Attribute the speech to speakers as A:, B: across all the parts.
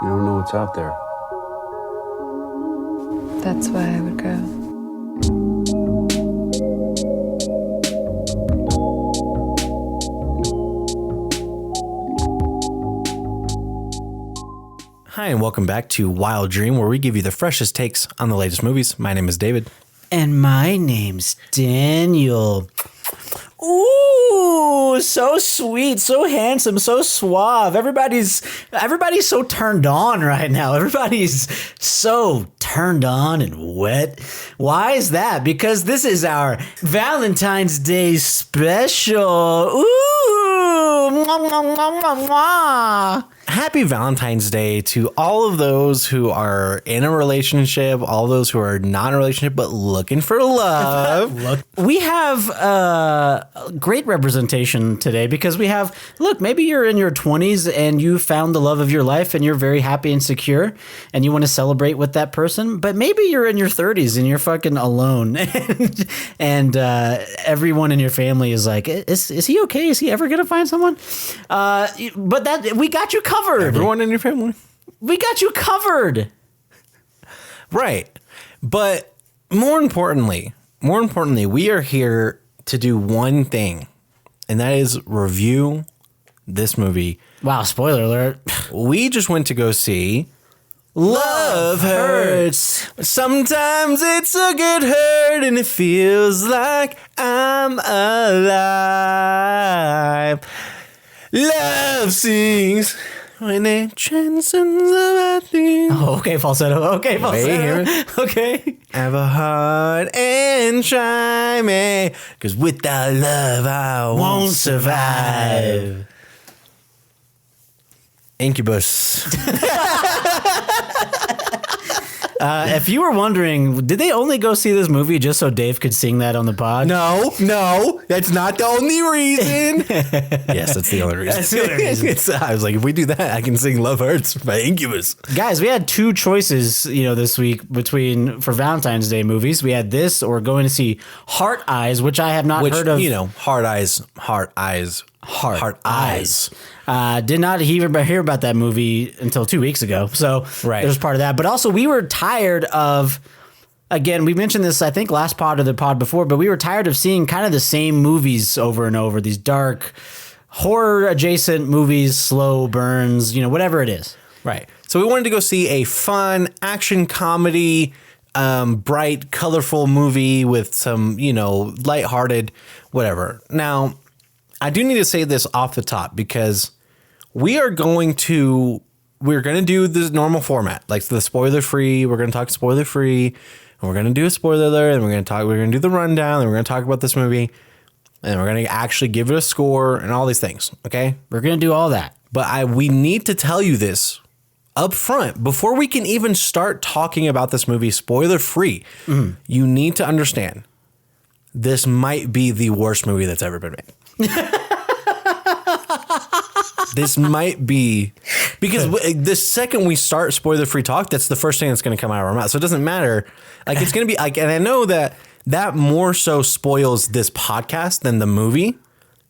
A: You don't know what's out there.
B: That's why I would go.
C: Hi, and welcome back to Wild Dream, where we give you the freshest takes on the latest movies. My name is David.
D: And my name's Daniel. Ooh, so sweet, so handsome, so suave. Everybody's so turned on right now. Everybody's so turned on and wet. Why is that? Because this is our Valentine's Day special. Ooh, mwah, mwah, mwah, mwah, mwah.
C: Happy Valentine's Day to all of those who are in a relationship, all those who are not in a relationship but looking for love.
D: We have great representation today because we have, look, maybe you're in your 20s and you found the love of your life and you're very happy and secure and you want to celebrate with that person, but maybe you're in your 30s and you're fucking alone and everyone in your family is like, is he okay? Is he ever going to find someone? But that we got you covered.
C: Everyone in your family?
D: We got you covered.
C: Right. But more importantly, we are here to do one thing, and that is review this movie.
D: Wow, spoiler alert.
C: We just went to go see Love Hurts. Sometimes it's a good hurt and it feels like I'm alive. Love sings when it transcends the bad things.
D: Oh, okay, falsetto. Okay, falsetto. Okay.
C: Have a heart and try me, 'cause without love I won't survive. Incubus.
D: If you were wondering, did they only go see this movie just so Dave could sing that on the pod?
C: No, that's not the only reason. Yes, that's the only reason.
D: That's the only reason.
C: I was like, if we do that, I can sing Love Hurts by Incubus.
D: Guys, we had two choices, this week for Valentine's Day movies. We had this or going to see Heart Eyes, which I have not heard of.
C: Heart Eyes.
D: Did not hear about that movie until 2 weeks ago. So
C: right.
D: There's part of that. But also we were tired of, again, we mentioned this, I think, last pod or the pod before, but we were tired of seeing kind of the same movies over and over, these dark, horror-adjacent movies, slow burns, whatever it is.
C: Right. So we wanted to go see a fun action comedy, bright, colorful movie with some, lighthearted, whatever. Now, I do need to say this off the top because we're going to do this normal format, like the spoiler free. We're going to talk spoiler free, and we're going to do a spoiler alert, and we're going to do the rundown, and we're going to talk about this movie, and we're going to actually give it a score and all these things. Okay,
D: we're going to do all that,
C: but we need to tell you this up front before we can even start talking about this movie spoiler free. Mm-hmm. You need to understand this might be the worst movie that's ever been made. This might be, because the second we start spoiler free talk, that's the first thing that's going to come out of our mouth. So it doesn't matter. Like, it's going to be like, and I know that more so spoils this podcast than the movie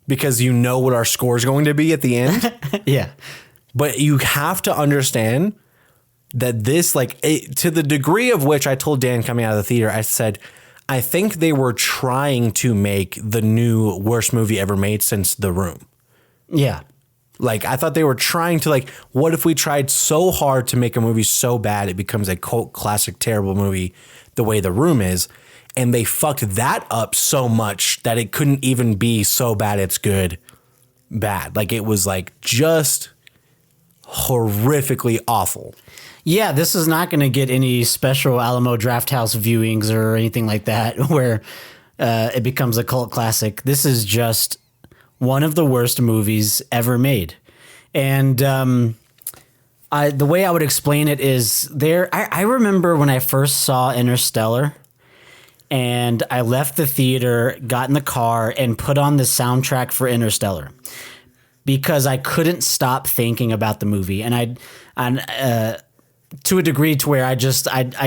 C: because you know what our score is going to be at the end.
D: Yeah.
C: But you have to understand that this, to the degree of which I told Dan coming out of the theater, I said, I think they were trying to make the new worst movie ever made since The Room.
D: Yeah.
C: I thought they were trying to, what if we tried so hard to make a movie so bad it becomes a cult classic, terrible movie the way The Room is, and they fucked that up so much that it couldn't even be so bad it's good bad. It was, just horrifically awful.
D: Yeah, this is not going to get any special Alamo Drafthouse viewings or anything like that where it becomes a cult classic. This is just one of the worst movies ever made. And the way I would explain it is I remember when I first saw Interstellar and I left the theater, got in the car, and put on the soundtrack for Interstellar because I couldn't stop thinking about the movie. And to a degree to where I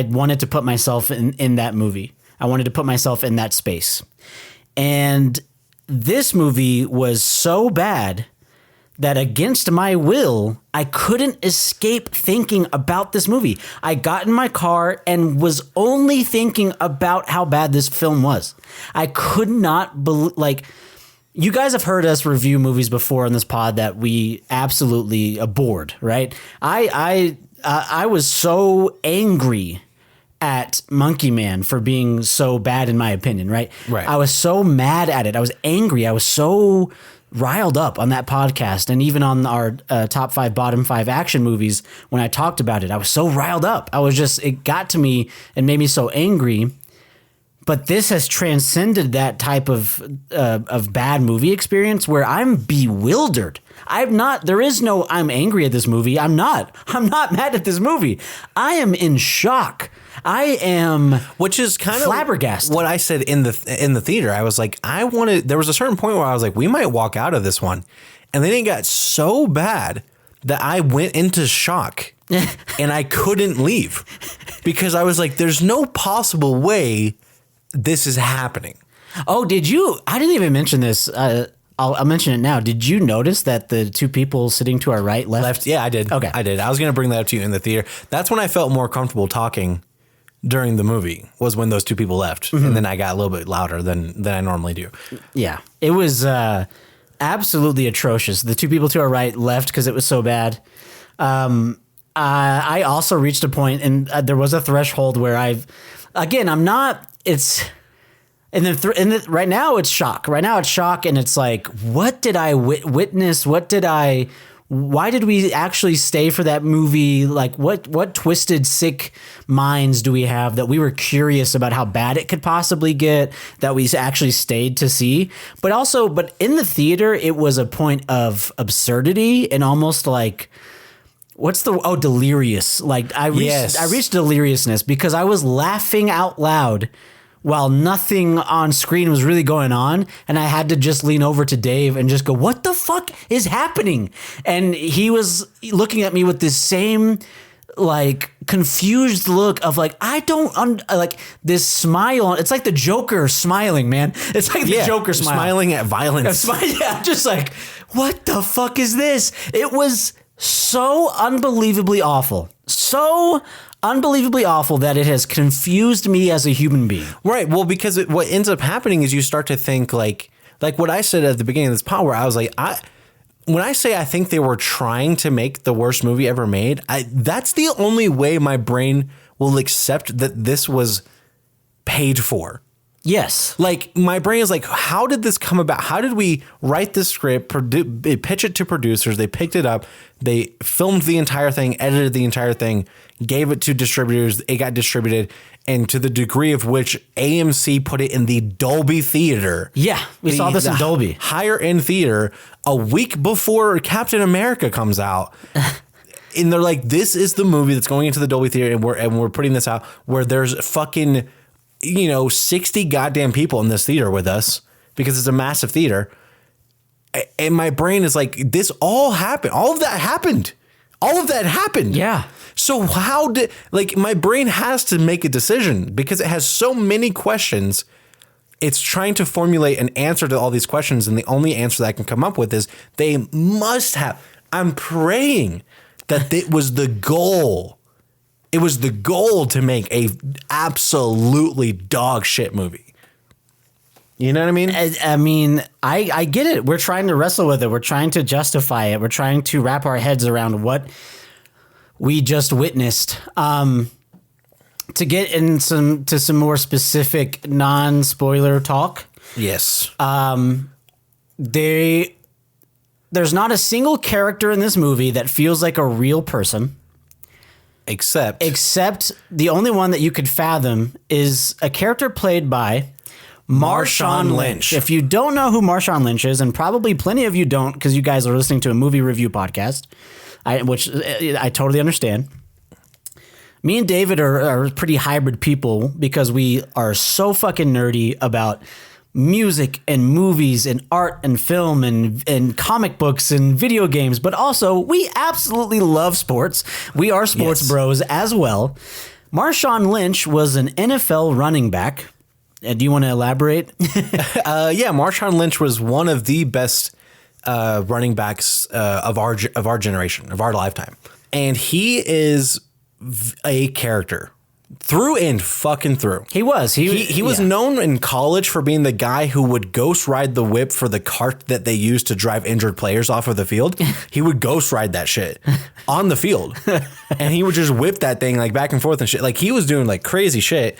D: wanted to put myself in that movie. I wanted to put myself in that space. And this movie was so bad that against my will, I couldn't escape thinking about this movie. I got in my car and was only thinking about how bad this film was. I could not believe, like, you guys have heard us review movies before on this pod that we absolutely abhorred, right? I was so angry at Monkey Man for being so bad, in my opinion, right?
C: Right.
D: I was so mad at it. I was angry. I was so riled up on that podcast, and even on our top 5, bottom 5 action movies when I talked about it. I was so riled up. It got to me and made me so angry. But this has transcended that type of bad movie experience where I'm bewildered. I'm angry at this movie. I'm not mad at this movie. I am in shock. I am,
C: which is kind of
D: flabbergasted.
C: What I said in the theater. I was like, there was a certain point where I was like, we might walk out of this one. And then it got so bad that I went into shock and I couldn't leave because I was like, there's no possible way this is happening.
D: Oh, did you? I didn't even mention this. I'll mention it now. Did you notice that the two people sitting to our right left?
C: Yeah, I did.
D: Okay.
C: I did. I was going to bring that up to you in the theater. That's when I felt more comfortable talking during the movie, was when those two people left. Mm-hmm. And then I got a little bit louder than I normally do.
D: Yeah. It was absolutely atrocious. The two people to our right left because it was so bad. I also reached a point, and there was a threshold where right now it's shock. Right now it's shock, and it's like, what did I witness? Why did we actually stay for that movie? Like, what twisted, sick minds do we have that we were curious about how bad it could possibly get, that we actually stayed to see? But in the theater, it was a point of absurdity and almost like, delirious. Like I reached deliriousness because I was laughing out loud while nothing on screen was really going on. And I had to just lean over to Dave and just go, what the fuck is happening? And he was looking at me with this same like confused look of like, I don't like this smile. It's like the Joker smiling, man. It's like the Joker
C: smiling at violence.
D: Yeah, just like, what the fuck is this? It was so unbelievably awful. So unbelievably awful that it has confused me as a human being.
C: Right. Well, because what ends up happening is you start to think like what I said at the beginning of this pod, where I was like, when I say I think they were trying to make the worst movie ever made, that's the only way my brain will accept that this was paid for.
D: Yes.
C: Like, my brain is like, how did this come about? How did we write this script, pitch it to producers? They picked it up. They filmed the entire thing, edited the entire thing, gave it to distributors. It got distributed. And to the degree of which AMC put it in the Dolby Theater.
D: Yeah, we saw this in Dolby.
C: Higher end theater a week before Captain America comes out. And they're like, this is the movie that's going into the Dolby Theater. And we're putting this out where there's fucking 60 goddamn people in this theater with us because it's a massive theater. And my brain is like, this all happened. All of that happened.
D: Yeah.
C: So how did, my brain has to make a decision because it has so many questions. It's trying to formulate an answer to all these questions. And the only answer that I can come up with is they must have. I'm praying that it was the goal. It was the goal to make a absolutely dog shit movie. You know what I mean?
D: I mean, I get it. We're trying to wrestle with it. We're trying to justify it. We're trying to wrap our heads around what we just witnessed. To get into some more specific non-spoiler talk.
C: Yes.
D: There's not a single character in this movie that feels like a real person. Except the only one that you could fathom is a character played by Marshawn Lynch. If you don't know who Marshawn Lynch is, and probably plenty of you don't because you guys are listening to a movie review podcast, which I totally understand. Me and David are pretty hybrid people because we are so fucking nerdy about music and movies and art and film and comic books and video games, but also we absolutely love sports. We are sports bros as well. Marshawn Lynch was an NFL running back. Do you want to elaborate?
C: Yeah, Marshawn Lynch was one of the best running backs of our generation, of our lifetime, and he is a character through and fucking through.
D: He was.
C: He was known in college for being the guy who would ghost ride the whip for the cart that they used to drive injured players off of the field. He would ghost ride that shit on the field, and he would just whip that thing like back and forth and shit. Like he was doing like crazy shit,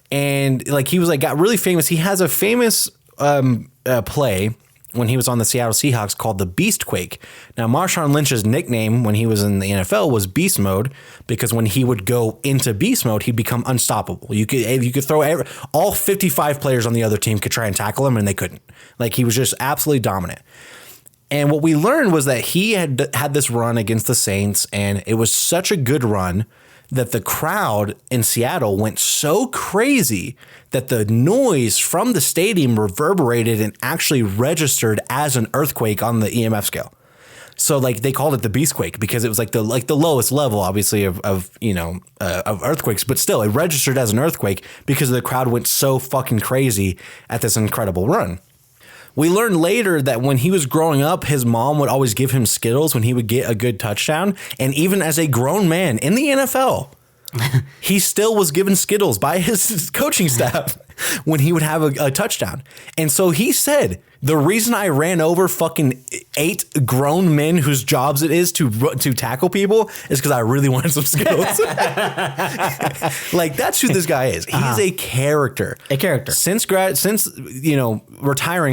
C: and like he was like got really famous. He has a famous play when he was on the Seattle Seahawks called the Beastquake. Now, Marshawn Lynch's nickname when he was in the NFL was Beast Mode, because when he would go into Beast Mode, he'd become unstoppable. You could throw all 55 players on the other team could try and tackle him, and they couldn't. Like he was just absolutely dominant. And what we learned was that he had this run against the Saints, and it was such a good run that the crowd in Seattle went so crazy that the noise from the stadium reverberated and actually registered as an earthquake on the EMF scale. So like they called it the Beastquake because it was like the lowest level, obviously, of earthquakes, but still it registered as an earthquake because the crowd went so fucking crazy at this incredible run. We learned later that when he was growing up, his mom would always give him Skittles when he would get a good touchdown. And even as a grown man in the NFL, he still was given Skittles by his coaching staff when he would have a touchdown. And so he said, the reason I ran over fucking 8 grown men whose jobs it is to tackle people is because I really wanted some Skittles. Like that's who this guy is. He's a character.
D: A character.
C: Since retiring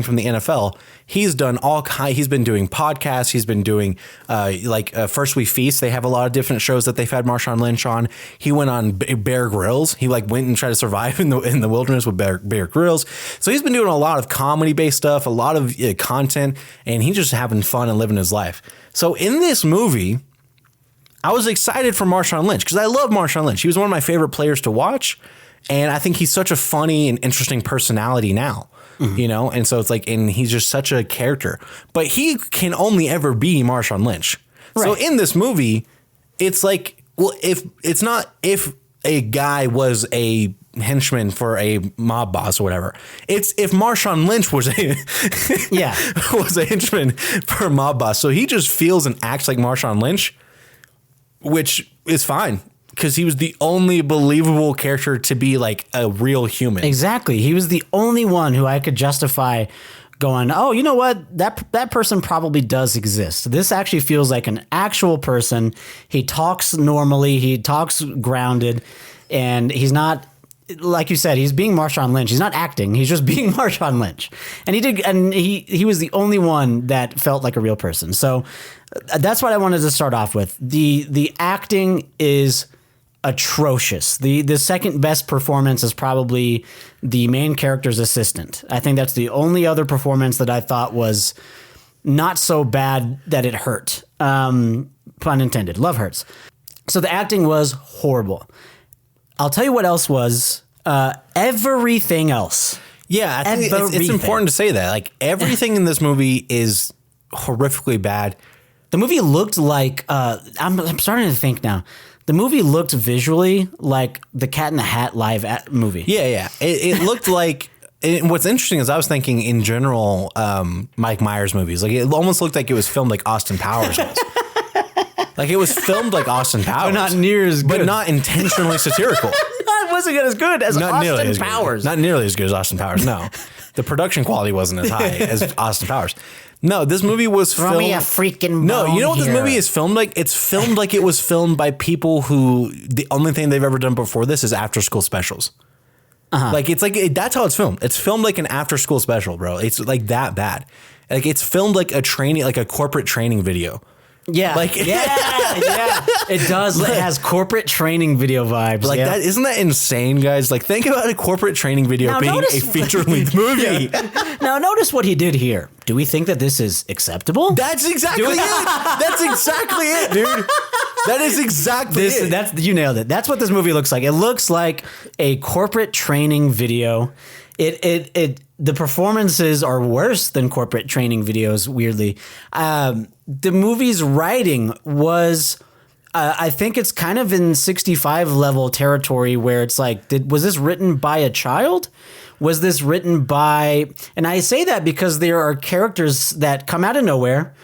C: from the NFL, he's done he's been doing podcasts. He's been doing First We Feast. They have a lot of different shows that they've had Marshawn Lynch on. He went on Bear Grylls. He like went and tried to survive in the wilderness with Bear Grylls. So he's been doing a lot of comedy based stuff, a lot of content, and he's just having fun and living his life. So in this movie, I was excited for Marshawn Lynch because I love Marshawn Lynch. He was one of my favorite players to watch, and I think he's such a funny and interesting personality now. Mm-hmm. And so it's like, and he's just such a character, but he can only ever be Marshawn Lynch. Right. So in this movie, it's like, well, if a guy was a henchman for a mob boss or whatever, it's if Marshawn Lynch was was a henchman for a mob boss. So he just feels and acts like Marshawn Lynch, which is fine. Because he was the only believable character to be like a real human.
D: Exactly. He was the only one who I could justify going, oh, you know what? That person probably does exist. This actually feels like an actual person. He talks normally. He talks grounded. And he's not, like you said, he's being Marshawn Lynch. He's not acting. He's just being Marshawn Lynch. And he was the only one that felt like a real person. So that's what I wanted to start off with. The acting is atrocious. The second best performance is probably the main character's assistant. I think that's the only other performance that I thought was not so bad that it hurt. Pun intended. Love hurts. So the acting was horrible. I'll tell you what else was. Everything else.
C: Yeah, I think it's important to say that. Like everything in this movie is horrifically bad.
D: The movie looked like I'm starting to think now. The movie looked visually like the Cat in the Hat live movie.
C: Yeah. It looked like. And what's interesting is I was thinking in general, Mike Myers movies, like it almost looked like it was filmed like Austin Powers was. Like it was filmed like Austin Powers,
D: but not near as good,
C: but not intentionally satirical.
D: It wasn't as good as Austin Powers.
C: Not nearly as good as Austin Powers. No, the production quality wasn't as high as Austin Powers. No, this movie was filmed.
D: Throw me a freaking bone.
C: No, you know what this movie is filmed like? It's filmed like it was filmed by people who the only thing they've ever done before this is after school specials. Like it's like that's how it's filmed. It's filmed like an after school special, bro. It's like that bad. Like it's filmed like a training, like a corporate training video.
D: Yeah,
C: like
D: yeah. It does. It has corporate training video vibes.
C: Like that, isn't that insane, guys? Like think about a corporate training video now being a feature-length movie.
D: Now notice what he did here. Do we think that this is acceptable?
C: That's exactly it. That's exactly it, dude. That is exactly it.
D: You nailed it. That's what this movie looks like. It looks like a corporate training video. The performances are worse than corporate training videos, weirdly. The movie's writing was I think it's kind of in 65 level territory where it's like, was this written by a child? Was this written by, and I say that because there are characters that come out of nowhere,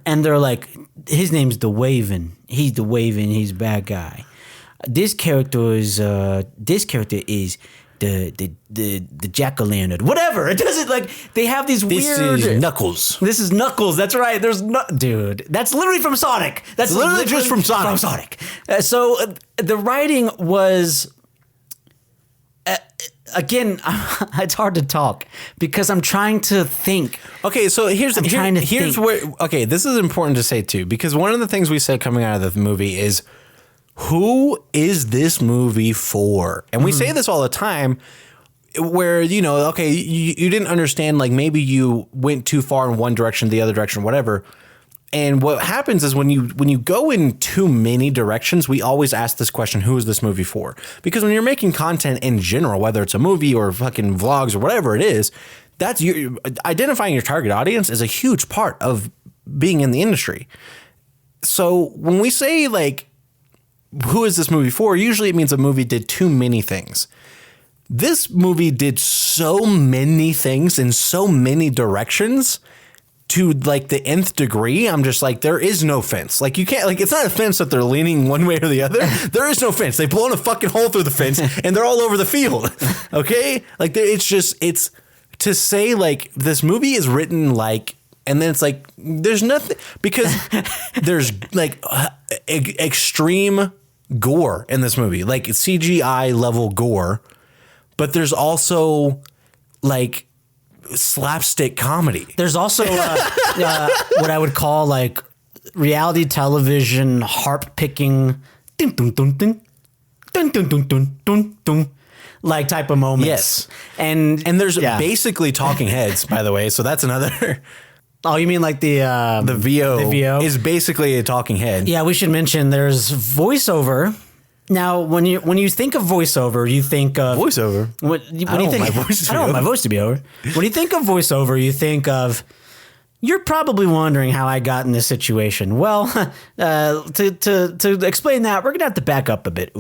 D: and they're like, his name's the Waven. He's the Waven. He's a bad guy. This character is the jack-o'-lantern, whatever. It doesn't, like, they have these weird.
C: This is Knuckles.
D: This is Knuckles. That's right. Dude, that's literally from Sonic. That's
C: literally just from Sonic.
D: So the writing was. Again, it's hard to talk because I'm trying to think.
C: Okay, so here's where. Okay, this is important to say too, because one of the things we said coming out of the movie is, who is this movie for? And we say this all the time, where, you know, okay, you didn't understand, like, maybe you went too far in one direction, the other direction, whatever. And what happens is when you go in too many directions, we always ask this question, who is this movie for? Because when you're making content in general, whether it's a movie or fucking vlogs or whatever it is, that's identifying your target audience is a huge part of being in the industry. So when we say, like, who is this movie for? Usually it means a movie did too many things. This movie did so many things in so many directions to, like, the nth degree. I'm just like, there is no fence. Like, you can't, like, it's not a fence that they're leaning one way or the other. There is no fence. They've blown a fucking hole through the fence and they're all over the field. Okay? Like, it's to say, like, this movie is written like, and then it's like, there's nothing, because there's, like, extreme gore in this movie, like CGI level gore, but there's also, like, slapstick comedy.
D: There's also what I would call, like, reality television harp picking, dun, dun, dun, dun, dun, dun, dun, dun, dun, dun, like, type of moments.
C: Yes,
D: and
C: there's basically talking heads, by the way. So that's another.
D: Oh, you mean like the
C: VO?
D: The VO
C: is basically a talking head.
D: Yeah, we should mention there's voiceover. Now, when you think of voiceover, you think of
C: voiceover.
D: I don't want my voice to be over. When you think of voiceover, you think of, you're probably wondering how I got in this situation. Well, to explain that, we're gonna have to back up a bit,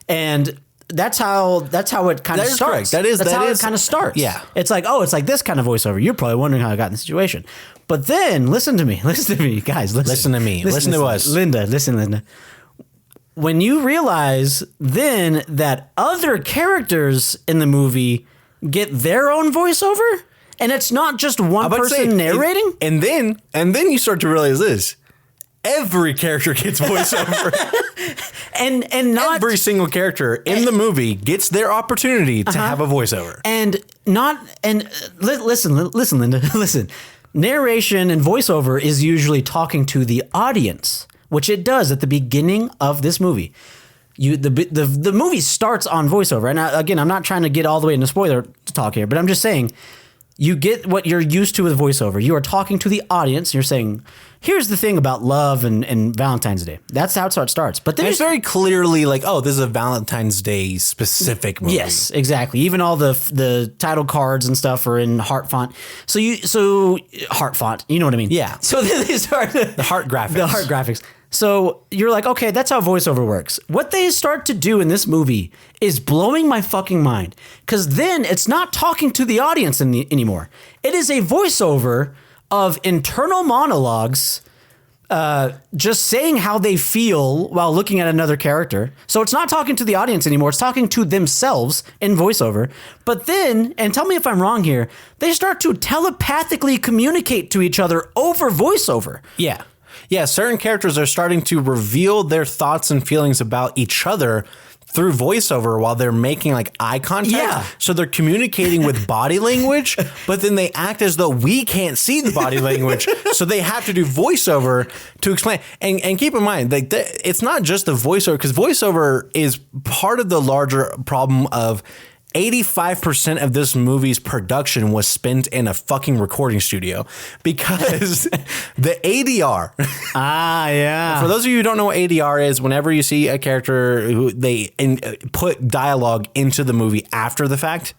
D: and that's how it kind of starts.
C: That is
D: how it kind of starts.
C: Yeah,
D: it's like, oh, it's like this kind of voiceover. You're probably wondering how I got in the situation, but then listen to me, guys.
C: Listen to me. Listen to us,
D: Linda. Listen, Linda. When you realize then that other characters in the movie get their own voiceover, and it's not just one person narrating,
C: and then you start to realize this: every character gets voiceover,
D: and not
C: every single character in the movie gets their opportunity to have a voiceover, listen, Linda, listen. Narration and voiceover is usually talking to the audience, which it does at the beginning of this movie. The movie starts on voiceover. And again, I'm not trying to get all the way into spoiler talk here, but I'm just saying, you get what you're used to with voiceover. You are talking to the audience. You're saying, here's the thing about love and Valentine's Day. That's how it starts. But then it's very clearly like, oh, this is a Valentine's Day specific movie.
D: Yes, exactly. Even all the title cards and stuff are in heart font. So heart font, you know what I mean?
C: Yeah.
D: So then they start
C: the heart graphics.
D: The heart graphics. So you're like, okay, that's how voiceover works. What they start to do in this movie is blowing my fucking mind. Because then it's not talking to the audience anymore. It is a voiceover of internal monologues, just saying how they feel while looking at another character. So it's not talking to the audience anymore. It's talking to themselves in voiceover. But then, and tell me if I'm wrong here, they start to telepathically communicate to each other over voiceover.
C: Yeah. Yeah, certain characters are starting to reveal their thoughts and feelings about each other through voiceover while they're making, like, eye contact.
D: Yeah.
C: So they're communicating with body language, but then they act as though we can't see the body language. So they have to do voiceover to explain. And keep in mind, like, it's not just the voiceover, because voiceover is part of the larger problem of 85% of this movie's production was spent in a fucking recording studio because the ADR.
D: Ah, yeah.
C: For those of you who don't know what ADR is, whenever you see a character who they put dialogue into the movie after the fact,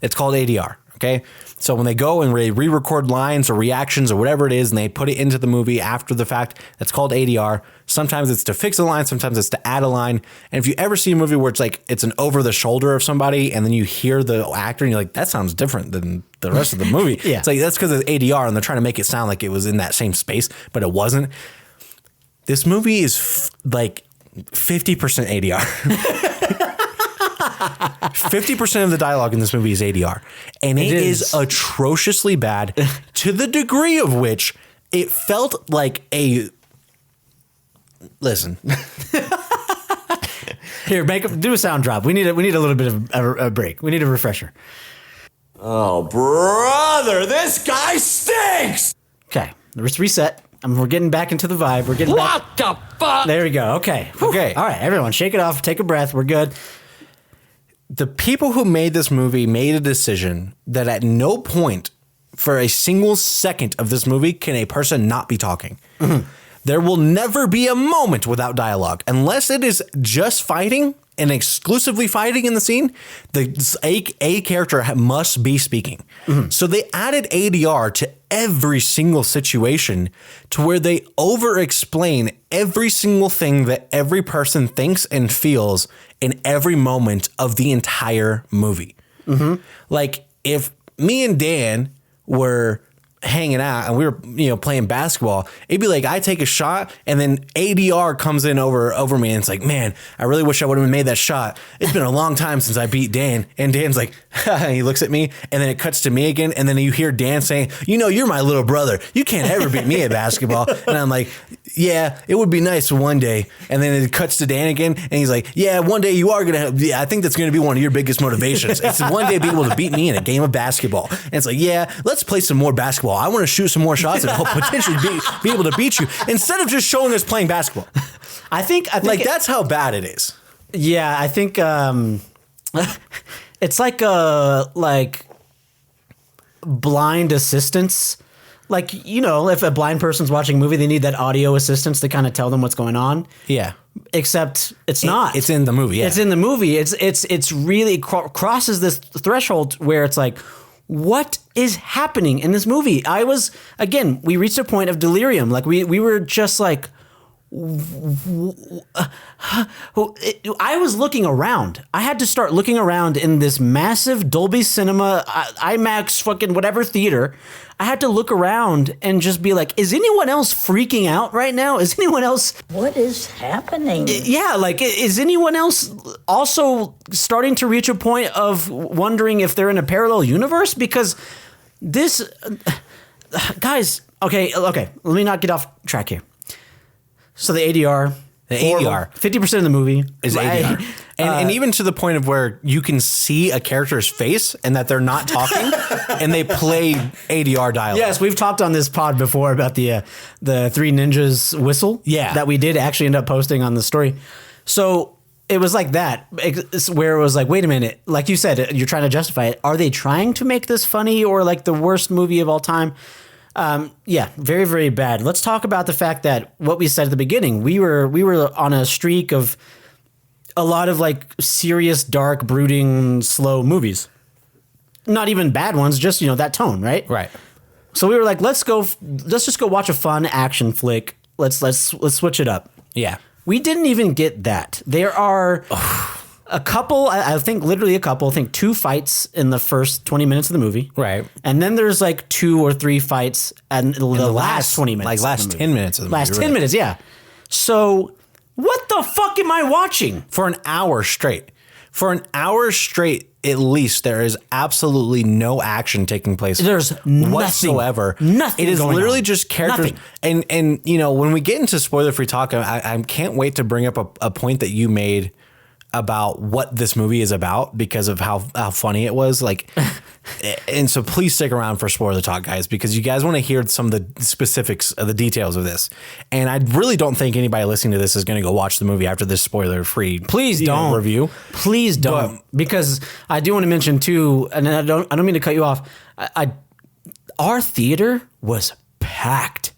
C: it's called ADR. Okay. So when they go and re-record lines or reactions or whatever it is, and they put it into the movie after the fact, that's called ADR. Sometimes it's to fix a line. Sometimes it's to add a line. And if you ever see a movie where it's like, it's an over the shoulder of somebody, and then you hear the actor and you're like, that sounds different than the rest of the movie.
D: Yeah.
C: It's like, that's because it's ADR and they're trying to make it sound like it was in that same space, but it wasn't. This movie is like 50% ADR. 50% of the dialogue in this movie is ADR, and it is atrociously bad to the degree of which it felt like a listen.
D: Here, do a sound drop. We need a little bit of a break. We need a refresher.
A: Oh, brother, this guy stinks.
D: Okay, let's reset. We're getting back into the vibe. We're getting
A: What the fuck?
D: There we go. Okay.
C: Okay.
D: All right, everyone, shake it off. Take a breath. We're good.
C: The people who made this movie made a decision that at no point for a single second of this movie can a person not be talking. Mm-hmm. There will never be a moment without dialogue unless it is just fighting and exclusively fighting in the scene. A character must be speaking. Mm-hmm. So they added ADR to every single situation to where they over explain every single thing that every person thinks and feels in every moment of the entire movie. Mm-hmm. Like if me and Dan were hanging out and we were, playing basketball, it'd be like I take a shot and then ADR comes in over me and it's like, man, I really wish I would have made that shot. It's been a long time since I beat Dan. And Dan's like, and he looks at me and then it cuts to me again. And then you hear Dan saying, you're my little brother. You can't ever beat me at basketball. And I'm like, yeah, it would be nice one day. And then it cuts to Dan again. And he's like, yeah, one day you are going to have, I think that's going to be one of your biggest motivations. It's one day be able to beat me in a game of basketball. And it's like, yeah, let's play some more basketball. I want to shoot some more shots and hope potentially be able to beat you instead of just showing us playing basketball.
D: I think
C: that's how bad it is.
D: Yeah, I think it's like blind assistance. Like, if a blind person's watching a movie, they need that audio assistance to kind of tell them what's going on.
C: Yeah.
D: Except it's not.
C: It's in the movie. Yeah.
D: It's in the movie. It's really crosses this threshold where it's like, what is happening in this movie? We reached a point of delirium. Like we were just like, I was looking around. I had to start looking around in this massive Dolby Cinema, IMAX, fucking whatever theater. I had to look around and just be like, is anyone else freaking out right now? Is anyone else?
B: What is happening?
D: Yeah, like, is anyone else also starting to reach a point of wondering if they're in a parallel universe? Because this, guys, okay, let me not get off track here. So the ADR, 50% of the movie
C: is ADR. And even to the point of where you can see a character's face and that they're not talking and they play ADR dialogue.
D: Yes, we've talked on this pod before about the Three Ninjas whistle.
C: Yeah.
D: That we did actually end up posting on the story. So it was like that, where it was like, wait a minute, like you said, you're trying to justify it. Are they trying to make this funny or like the worst movie of all time? Yeah, very, very bad. Let's talk about the fact that what we said at the beginning, we were on a streak of a lot of like serious, dark, brooding, slow movies. Not even bad ones, just, that tone, right?
C: Right.
D: So we were like, let's just go watch a fun action flick. Let's switch it up.
C: Yeah.
D: We didn't even get that. There are a couple, I think literally a couple, I think 2 fights in the first 20 minutes of the movie.
C: Right.
D: And then there's like 2 or 3 fights in the last 20 minutes.
C: Like last 10 minutes of the movie.
D: Last 10 minutes, yeah. So what the fuck am I watching?
C: For an hour straight. For an hour straight, at least, there is absolutely no action taking place.
D: There's
C: whatsoever.
D: Nothing.
C: It is
D: going
C: literally
D: on.
C: just characters.
D: Nothing.
C: And when we get into spoiler-free talk, I can't wait to bring up a point that you made about what this movie is about because of how funny it was. Like, and so please stick around for spoiler talk, guys, because you guys want to hear some of the specifics of the details of this. And I really don't think anybody listening to this is going to go watch the movie after this spoiler-free
D: Please don't
C: review.
D: Please don't, because I do want to mention too, and I don't mean to cut you off. Our theater was packed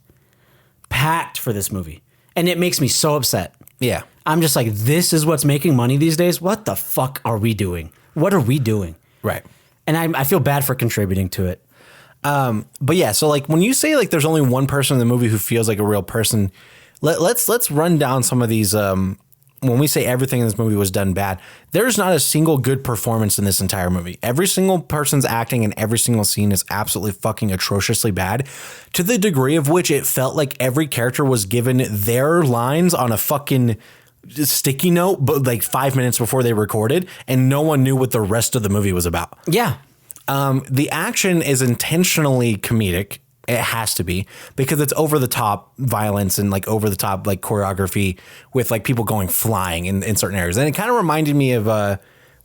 D: for this movie, and it makes me so upset.
C: Yeah.
D: I'm just like, this is what's making money these days. What the fuck are we doing? What are we doing?
C: Right.
D: And I feel bad for contributing to it.
C: But yeah, so like when you say like there's only one person in the movie who feels like a real person, let's run down some of these. When we say everything in this movie was done bad, there's not a single good performance in this entire movie. Every single person's acting in every single scene is absolutely fucking atrociously bad, to the degree of which it felt like every character was given their lines on a fucking sticky note, but like 5 minutes before they recorded, and no one knew what the rest of the movie was about.
D: Yeah.
C: The action is intentionally comedic. It has to be, because it's over the top violence and like over the top like choreography with like people going flying in certain areas. And it kind of reminded me of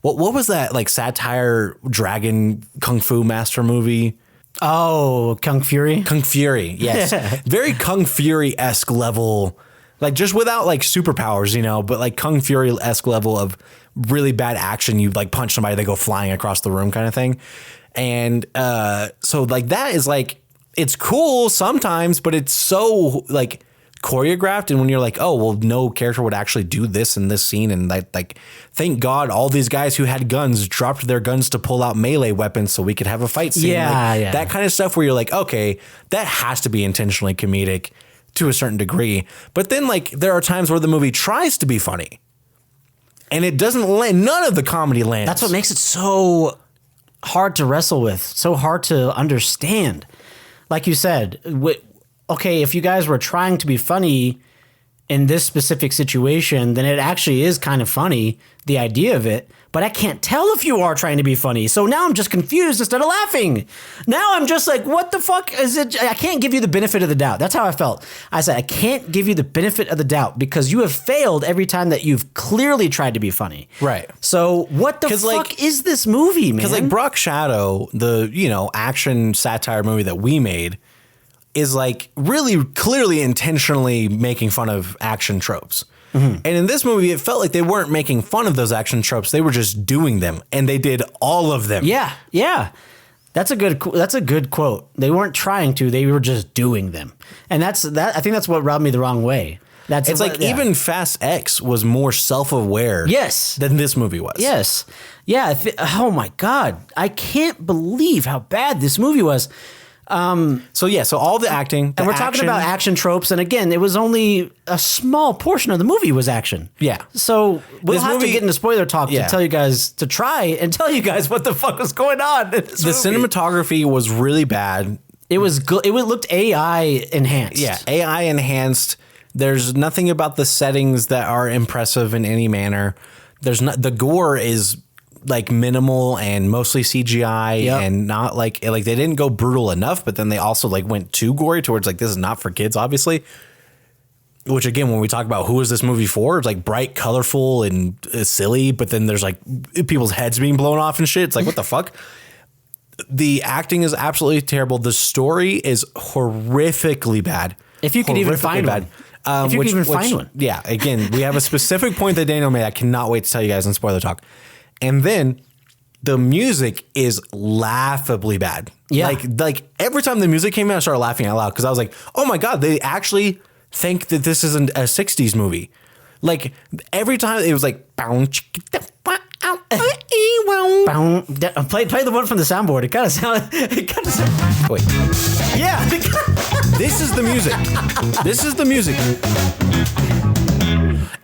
C: what was that like satire dragon kung fu master movie?
D: Oh, Kung Fury?
C: Kung Fury, yes. Very Kung Fury-esque level, like just without like superpowers, you know, but like Kung Fury-esque level of really bad action. You like punch somebody, they go flying across the room kind of thing. And so like that is like, it's cool sometimes, but it's so like choreographed. And when you're like, oh, well, no character would actually do this in this scene. And like, thank God all these guys who had guns dropped their guns to pull out melee weapons so we could have a fight scene.
D: Yeah,
C: like, that kind of stuff where you're like, okay, that has to be intentionally comedic to a certain degree. But then like there are times where the movie tries to be funny and it doesn't land. None of the comedy lands.
D: That's what makes it so hard to wrestle with, so hard to understand. Like you said, okay, if you guys were trying to be funny in this specific situation, then it actually is kind of funny, the idea of it. But I can't tell if you are trying to be funny. So now I'm just confused instead of laughing. Now I'm just like, what the fuck is it? I can't give you the benefit of the doubt. That's how I felt. I said, I can't give you the benefit of the doubt because you have failed every time that you've clearly tried to be funny.
C: Right.
D: So what the fuck
C: like,
D: is this movie, man?
C: Because like Brock Shadow, the, you know, action satire movie that we made is like really clearly intentionally making fun of action tropes. Mm-hmm. And in this movie, it felt like they weren't making fun of those action tropes. They were just doing them, and they did all of them.
D: Yeah, yeah. That's a good quote. They weren't trying to, they were just doing them. And I think that's what rubbed me the wrong way.
C: It's like even Fast X was more self-aware than this movie was.
D: Yes. Yeah. Oh my God. I can't believe how bad this movie was.
C: So all the acting,
D: and we're talking about action tropes, and again, it was only a small portion of the movie was action.
C: Yeah.
D: So we'll have to get into spoiler talk to tell you guys what the fuck was going on. The
C: cinematography was really bad.
D: It was good. It looked AI enhanced.
C: Yeah, AI enhanced. There's nothing about the settings that are impressive in any manner. The gore is like minimal and mostly CGI and not like they didn't go brutal enough, but then they also like went too gory towards like, this is not for kids, obviously. Which again, when we talk about who is this movie for, it's like bright, colorful and silly, but then there's like people's heads being blown off and shit. It's like, what the fuck? The acting is absolutely terrible. The story is horrifically bad.
D: If you could even find one. If you could even find one.
C: Yeah, again, we have a specific point that Daniel made. I cannot wait to tell you guys in spoiler talk. And then the music is laughably bad.
D: Yeah.
C: Like every time the music came in, I started laughing out loud because I was like, oh my God, they actually think that this isn't a 60s movie. Like every time it was like, play
D: the one from the soundboard. It kind of sounded.
C: Wait.
D: Yeah.
C: This is the music. This is the music.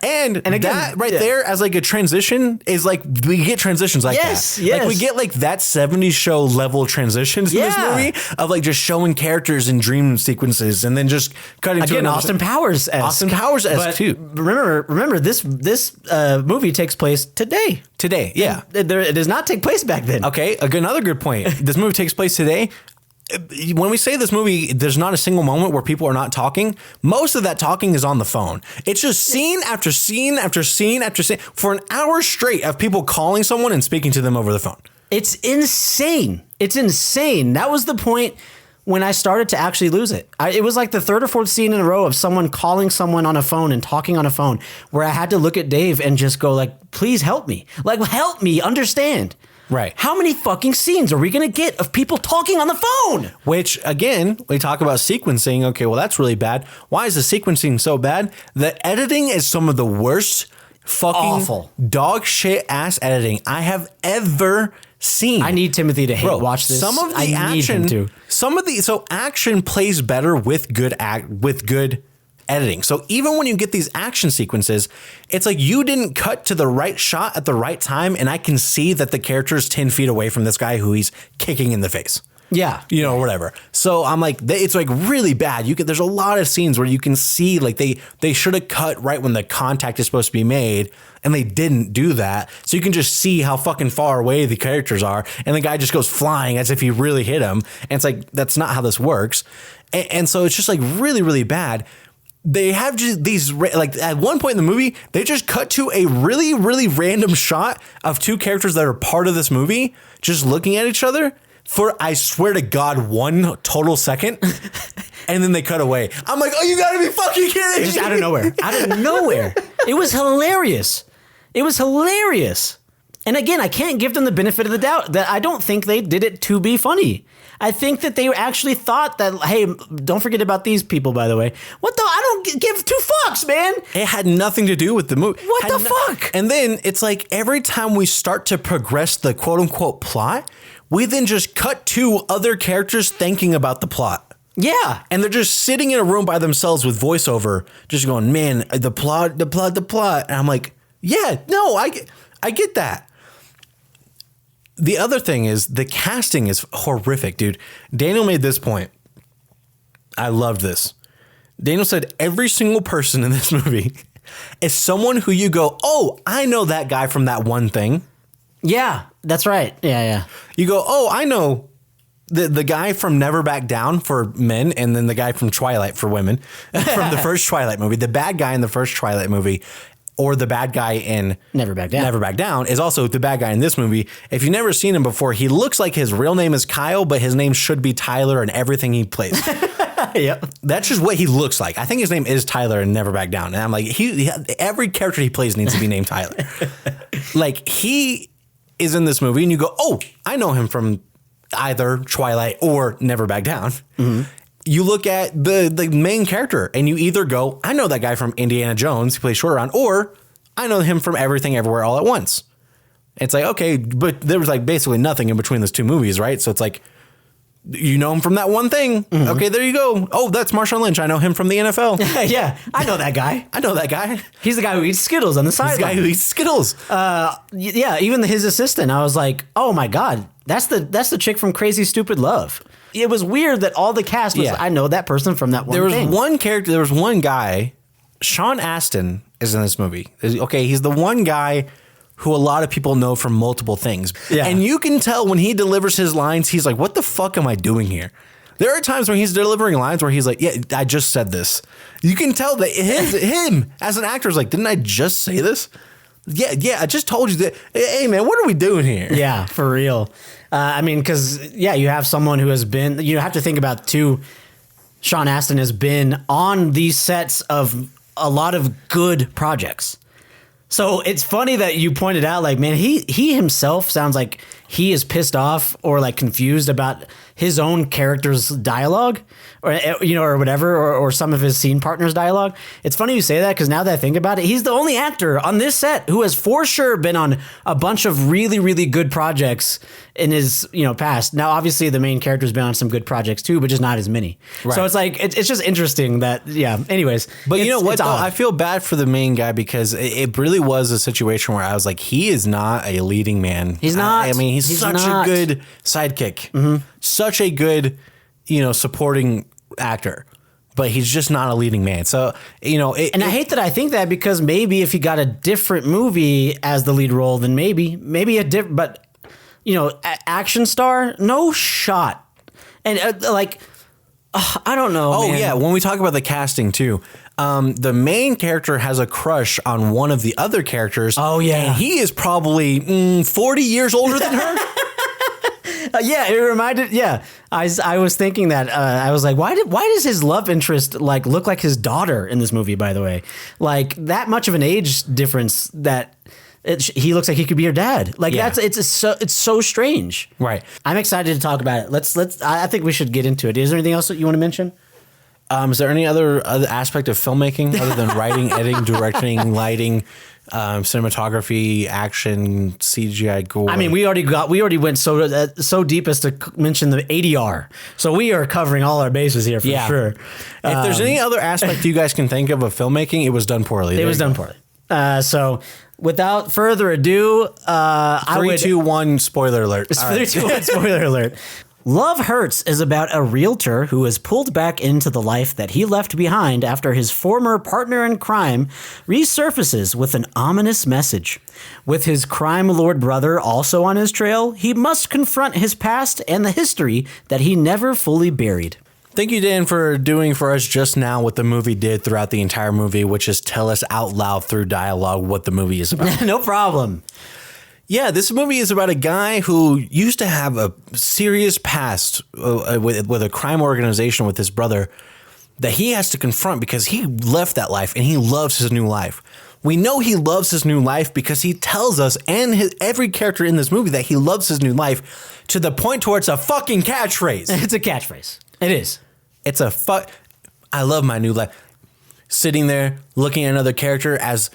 C: And again, that there as like a transition is like, we get transitions like that.
D: Yes.
C: Like we get like that 70s show level transitions in this movie of like just showing characters in dream sequences and then just cutting to
D: Austin Powers-esque.
C: Austin Powers-esque too.
D: Remember this movie takes place today.
C: Today, yeah.
D: It does not take place back then.
C: Okay, another good point. This movie takes place today. When we say this movie, there's not a single moment where people are not talking. Most of that talking is on the phone. It's just scene after scene after scene after scene for an hour straight of people calling someone and speaking to them over the phone.
D: It's insane. It's insane. That was the point when I started to actually lose it. It was like the third or fourth scene in a row of someone calling someone on a phone and talking on a phone where I had to look at Dave and just go like, please help me. Like, help me understand.
C: Right.
D: How many fucking scenes are we going to get of people talking on the phone?
C: Which, again, we talk about sequencing. Okay, well, that's really bad. Why is the sequencing so bad? The editing is some of the worst fucking
D: awful.
C: dog shit ass editing I have ever seen.
D: I need Timothy to watch this.
C: Some of the
D: I need him
C: action,
D: to.
C: so action plays better with good editing. So even when you get these action sequences, it's like you didn't cut to the right shot at the right time, and I can see that the character is 10 feet away from this guy who he's kicking in the face.
D: Yeah.
C: You know, whatever. So I'm like, it's like really bad. There's a lot of scenes where you can see like they should have cut right when the contact is supposed to be made, and they didn't do that. So you can just see how fucking far away the characters are, and the guy just goes flying as if he really hit him. And it's like, that's not how this works. And so it's just like really, really bad. They have just these, like at one point in the movie, they just cut to a really, really random shot of two characters that are part of this movie just looking at each other for, I swear to God, 1 total second. And then they cut away. I'm like, oh, you gotta be fucking kidding.
D: Just out of nowhere. Out of nowhere. It was hilarious. It was hilarious. And again, I can't give them the benefit of the doubt that I don't think they did it to be funny. I think that they actually thought that, hey, don't forget about these people, by the way. What the? I don't give two fucks, man.
C: It had nothing to do with the movie.
D: What the fuck?
C: And then it's like every time we start to progress the quote unquote plot, we then just cut to other characters thinking about the plot.
D: Yeah.
C: And they're just sitting in a room by themselves with voiceover, just going, man, the plot. And I'm like, yeah, no, I get that. The other thing is the casting is horrific, dude. Daniel made this point. I loved this. Daniel said every single person in this movie is someone who you go, oh, I know that guy from that one thing.
D: Yeah, that's right. Yeah.
C: You go, oh, I know the guy from Never Back Down for men, and then the guy from Twilight for women from the first Twilight movie. The bad guy in the first Twilight movie, or the bad guy in
D: Never Back Down
C: is also the bad guy in this movie. If you've never seen him before, he looks like his real name is Kyle, but his name should be Tyler in everything he plays.
D: Yep.
C: That's just what he looks like. I think his name is Tyler in Never Back Down. And I'm like, every character he plays needs to be named Tyler. Like, he is in this movie and you go, oh, I know him from either Twilight or Never Back Down. Mm-hmm. You look at the main character and you either go, I know that guy from Indiana Jones who plays Short Round, or I know him from Everything Everywhere All at Once. It's like, okay, but there was like basically nothing in between those two movies, right? So it's like, you know him from that one thing. Mm-hmm. Okay, there you go. Oh, that's Marshawn Lynch. I know him from the NFL.
D: Yeah, I know that guy.
C: I know that guy.
D: He's the guy who eats Skittles on the sideline.
C: He's the guy who eats Skittles.
D: Yeah, even his assistant. I was like, oh my God, that's the chick from Crazy Stupid Love. It was weird that all the cast was, I know that person from that one
C: thing.
D: There was
C: one character, there was one guy, Sean Astin is in this movie. Okay, he's the one guy who a lot of people know from multiple things. Yeah. And you can tell when he delivers his lines, he's like, what the fuck am I doing here? There are times when he's delivering lines where he's like, yeah, I just said this. You can tell that him as an actor is like, didn't I just say this? Yeah, I just told you that. Hey, man, what are we doing here?
D: Yeah, for real. I mean, because, you have someone who has been, you have to think about, too, Sean Astin has been on these sets of a lot of good projects. So it's funny that you pointed out, like, man, he himself sounds like he is pissed off or like confused about his own character's dialogue, or whatever, or some of his scene partner's dialogue. It's funny you say that, because now that I think about it, he's the only actor on this set who has for sure been on a bunch of really, really good projects in his past. Now, obviously, the main character's been on some good projects too, but just not as many. Right. So it's like it's just interesting that Anyways,
C: but you know what? Though, I feel bad for the main guy, because it really was a situation where I was like, he is not a leading man.
D: He's not.
C: I mean, he's such a good sidekick. Mm-hmm. Such a good, supporting actor, but he's just not a leading man. So, I hate that I think that, because maybe if he got a different movie as the lead role, then maybe a different, but action star, no shot. And I don't know. Oh,
D: man.
C: Yeah. When we talk about the casting too, the main character has a crush on one of the other characters.
D: Oh, yeah.
C: And he is probably 40 years older than her.
D: It reminded. Yeah, I was thinking that. I was like, why does his love interest look like his daughter in this movie? By the way, like that much of an age difference that he looks like he could be her dad. It's so strange.
C: Right.
D: I'm excited to talk about it. Let's. I think we should get into it. Is there anything else that you want to mention?
C: Is there any other aspect of filmmaking other than writing, editing, directing, lighting, cinematography, action, CGI, gore?
D: I mean, we already went so deep as to mention the ADR. So we are covering all our bases here for sure.
C: If there's any other aspect you guys can think of filmmaking, it was done poorly.
D: It was done poorly. So without further ado,
C: 3, 2, 1, spoiler alert.
D: 3, 2, 1, spoiler alert. Love Hurts is about a realtor who is pulled back into the life that he left behind after his former partner in crime resurfaces with an ominous message. With his crime lord brother also on his trail, he must confront his past and the history that he never fully buried.
C: Thank you, Dan, for doing for us just now what the movie did throughout the entire movie, which is tell us out loud through dialogue what the movie is about.
D: No problem.
C: Yeah, this movie is about a guy who used to have a serious past with a crime organization with his brother that he has to confront because he left that life and he loves his new life. We know he loves his new life because he tells us and every character in this movie that he loves his new life to the point to where it's a fucking catchphrase.
D: It's a catchphrase. It is.
C: It's I love my new life. Sitting there looking at another character as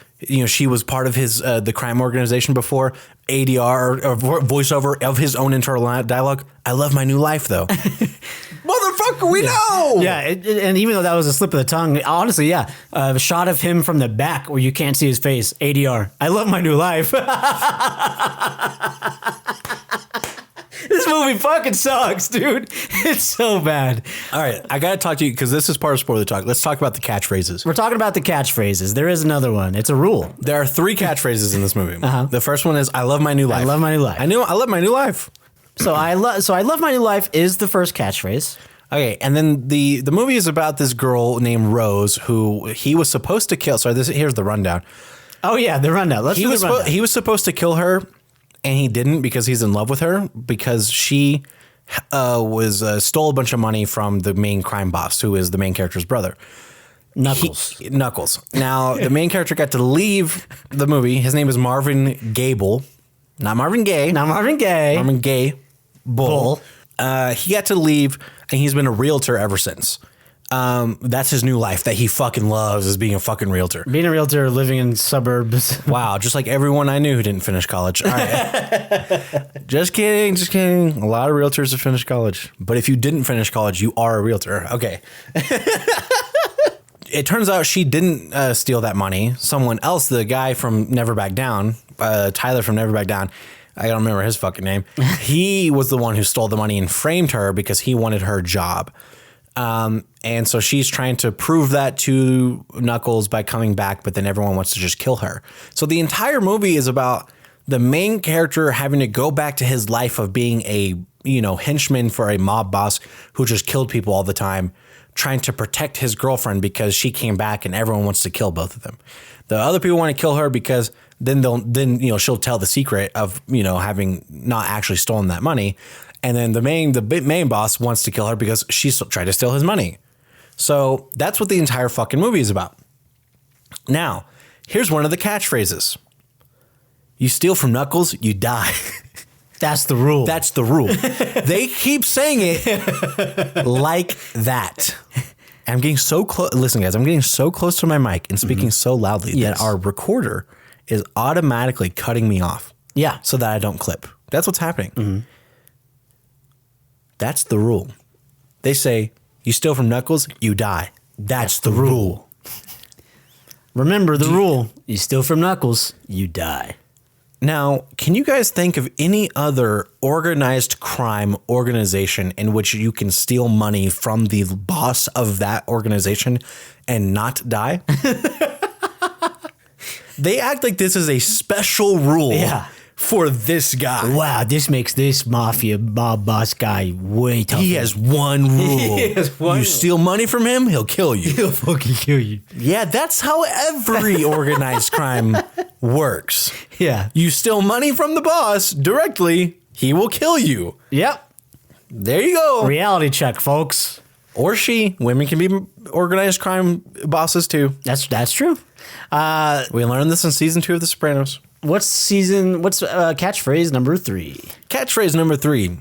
C: she was part of his the crime organization before, ADR or voiceover of his own internal dialogue. I love my new life though. Motherfucker, we know.
D: Yeah, and even though that was a slip of the tongue, honestly, yeah, a shot of him from the back where you can't see his face. ADR. I love my new life. This movie fucking sucks, dude. It's so bad.
C: All right, I got to talk to you because this is part of spoiler talk. Let's talk about the catchphrases.
D: We're talking about the catchphrases. There is another one. It's a rule.
C: There are 3 catchphrases in this movie. The first one is "I love my new life."
D: I love my new life.
C: I love my new life.
D: So I love my new life is the first catchphrase.
C: Okay, and then the movie is about this girl named Rose who he was supposed to kill. Sorry, here's the rundown.
D: Oh yeah, the rundown. Let's do the rundown.
C: He was supposed to kill her. And he didn't because he's in love with her because she stole a bunch of money from the main crime boss, who is the main character's brother.
D: Knuckles.
C: Knuckles. Now, the main character got to leave the movie. His name is Marvin Gable. Not Marvin Gaye.
D: Not Marvin Gaye.
C: Marvin Gaye. Bull. He got to leave, and he's been a realtor ever since. That's his new life that he fucking loves, is being a fucking realtor.
D: Being a realtor, living in suburbs.
C: Wow, just like everyone I knew who didn't finish college. All right. Just kidding. A lot of realtors have finished college. But if you didn't finish college, you are a realtor. Okay. It turns out she didn't steal that money. Someone else, the guy from Never Back Down, Tyler from Never Back Down, I don't remember his fucking name. He was the one who stole the money and framed her because he wanted her job. And so she's trying to prove that to Knuckles by coming back, but then everyone wants to just kill her. So the entire movie is about the main character having to go back to his life of being a, henchman for a mob boss who just killed people all the time, trying to protect his girlfriend because she came back and everyone wants to kill both of them. The other people want to kill her because then she'll tell the secret of, having not actually stolen that money. And then the main boss wants to kill her because she tried to steal his money. So that's what the entire fucking movie is about. Now, here's one of the catchphrases. You steal from Knuckles, you die.
D: That's the rule.
C: That's the rule. They keep saying it like that. I'm getting so close. Listen, guys, I'm getting so close to my mic and speaking so loudly that our recorder is automatically cutting me off.
D: Yeah.
C: So that I don't clip. That's what's happening. That's the rule. They say, you steal from Knuckles, you die. That's the rule.
D: Remember the rule. You steal from Knuckles, you die.
C: Now, can you guys think of any other organized crime organization in which you can steal money from the boss of that organization and not die? They act like this is a special rule for this guy.
D: Wow, this makes this mafia mob boss guy way tougher.
C: He has one rule. You steal money from him, he'll kill you.
D: He'll fucking kill you.
C: Yeah, that's how every organized crime works.
D: Yeah.
C: You steal money from the boss directly, he will kill you.
D: Yep.
C: There you go.
D: Reality check, folks.
C: Or she. Women can be organized crime bosses too.
D: That's true.
C: We learned this in season 2 of The Sopranos.
D: What's catchphrase number 3?
C: Catchphrase number 3.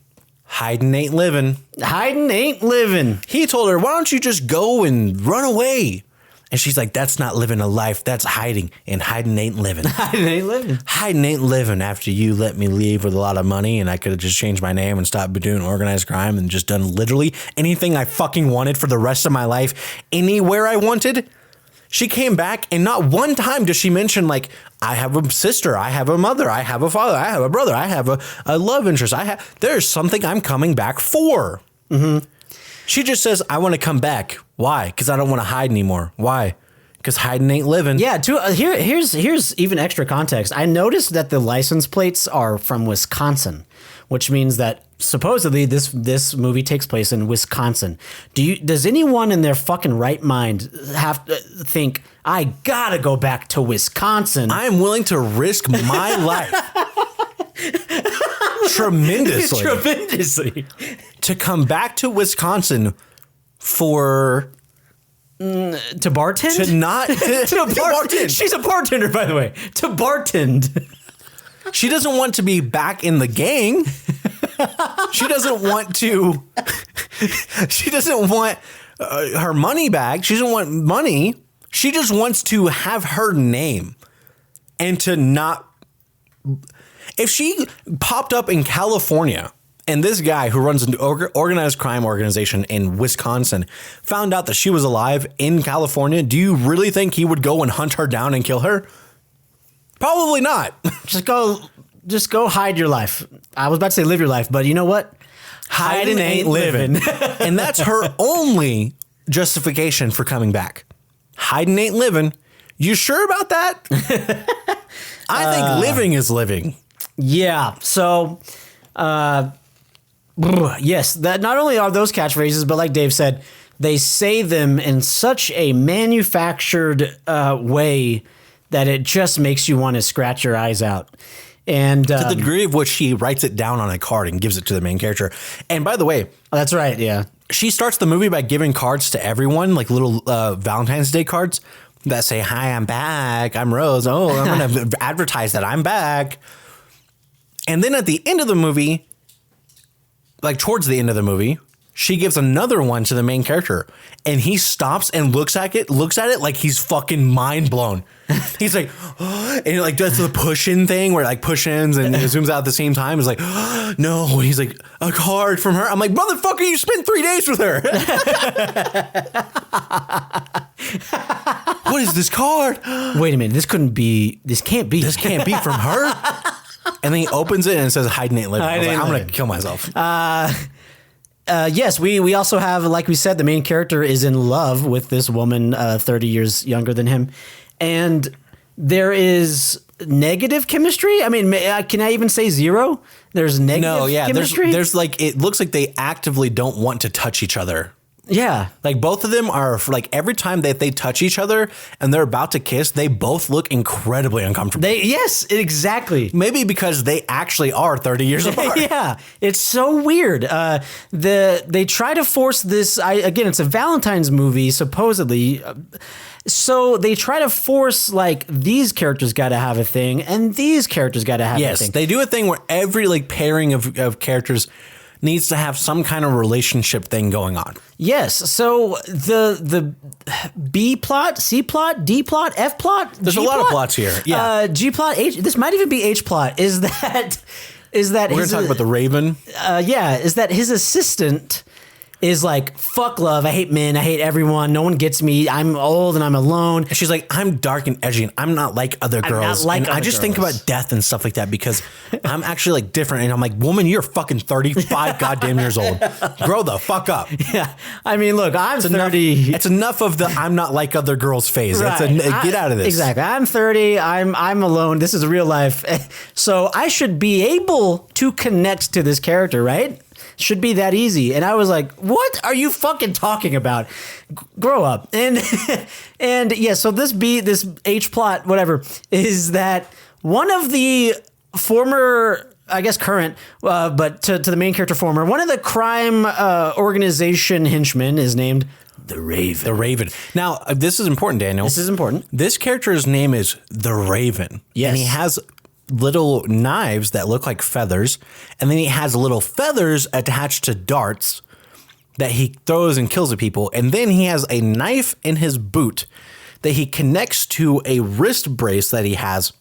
C: Hiding ain't living.
D: Hiding ain't living.
C: He told her, why don't you just go and run away? And she's like, that's not living a life. That's hiding. And hiding ain't living.
D: Hiding ain't living.
C: Hiding ain't living after you let me leave with a lot of money and I could have just changed my name and stopped doing organized crime and just done literally anything I fucking wanted for the rest of my life, anywhere I wanted. She came back and not one time does she mention like, I have a sister, I have a mother, I have a father, I have a brother, I have a love interest. There's something I'm coming back for. Mm-hmm. She just says, I want to come back. Why? Because I don't want to hide anymore. Why? Because hiding ain't living.
D: Yeah, here's even extra context. I noticed that the license plates are from Wisconsin, which means that supposedly this movie takes place in Wisconsin. Does anyone in their fucking right mind have to think, I gotta go back to Wisconsin?
C: I am willing to risk my life tremendously to come back to Wisconsin for
D: to bartend?
C: to not to bartend.
D: She's a bartender, by the way. To bartend.
C: She doesn't want to be back in the gang. She doesn't want to. She doesn't want her money back. She doesn't want money. She just wants to have her name and to not. If she popped up in California and this guy who runs an organized crime organization in Wisconsin found out that she was alive in California, do you really think he would go and hunt her down and kill her? Probably not.
D: Just go hide your life. I was about to say live your life, but you know what?
C: Hiding ain't living. And that's her only justification for coming back. Hiding ain't living. You sure about that? I think living is living.
D: Yeah. So, yes, that not only are those catchphrases, but like Dave said, they say them in such a manufactured way that it just makes you want to scratch your eyes out. And
C: to the degree of which she writes it down on a card and gives it to the main character. And by the way,
D: that's right. Yeah.
C: She starts the movie by giving cards to everyone, like little Valentine's Day cards that say, hi, I'm back. I'm Rose. Oh, I'm going to advertise that I'm back. And then at the end of the movie, like towards the end of the movie, she gives another one to the main character and he stops and looks at it like he's fucking mind blown. He's like, oh, and he like does the push in thing where it like push ins and it zooms out at the same time. He's like, oh, no. And he's like, a card from her. I'm like, motherfucker, you spent 3 days with her. What is this card?
D: Wait a minute. This can't be.
C: This can't be from her. And then he opens it and it says, hiding ain't living. I was like, I'm going to kill myself.
D: Yes, we also have, like we said, the main character is in love with this woman 30 years younger than him. And there is negative chemistry. I mean, can I even say zero? There's negative chemistry?
C: There's like, it looks like they actively don't want to touch each other.
D: Yeah.
C: Like both of them are like every time that they touch each other and they're about to kiss, they both look incredibly uncomfortable.
D: Yes, exactly.
C: Maybe because they actually are 30 years apart.
D: Yeah. It's so weird. They try to force this. Again, it's a Valentine's movie, supposedly. So they try to force like these characters got to have a thing and these characters got to have a thing.
C: Yes, they do a thing where every like pairing of characters needs to have some kind of relationship thing going on.
D: Yes. So the B plot, C plot, D plot, F plot.
C: There's a lot of plots here. Yeah.
D: G plot, H. This might even be H plot. Is that
C: we're going to talk about the Raven?
D: Yeah. Is that his assistant is like, fuck love. I hate men. I hate everyone. No one gets me. I'm old and I'm alone. And
C: she's like, I'm dark and edgy and I'm not like other girls. I just think about death and stuff like that because I'm actually like different. And I'm like, woman, you're fucking 35 goddamn years old. Grow the fuck up.
D: Yeah. I mean, look, I'm 30.
C: It's enough of the I'm not like other girls phase. Right. Get out of this.
D: Exactly. I'm 30. I'm alone. This is real life. So I should be able to connect to this character, right? Should be that easy. And I was like, what are you fucking talking about? Grow up. And yeah, so this H plot, whatever, is that one of the former, I guess current, but to the main character former, one of the crime organization henchmen is named The Raven.
C: The Raven. Now, this is important, Daniel.
D: This is important.
C: This character's name is The Raven.
D: Yes.
C: And he has little knives that look like feathers, and then he has little feathers attached to darts that he throws and kills the people. And then he has a knife in his boot that he connects to a wrist brace that he has,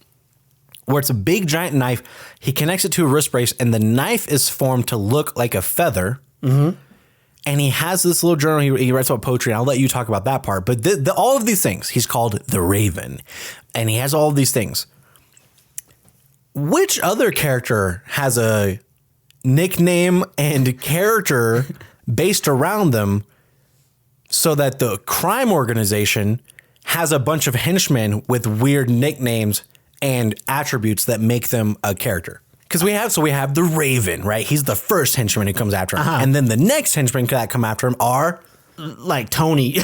C: where it's a big giant knife. He connects it to a wrist brace, and the knife is formed to look like a feather. Mm-hmm. And he has this little journal. He writes about poetry, and I'll let you talk about that part. But all of these things, he's called the Raven, and he has all of these things. Which other character has a nickname and character based around them so that the crime organization has a bunch of henchmen with weird nicknames and attributes that make them a character? Because we have the Raven, right? He's the first henchman who comes after him. And then the next henchmen that come after him are
D: like Tony.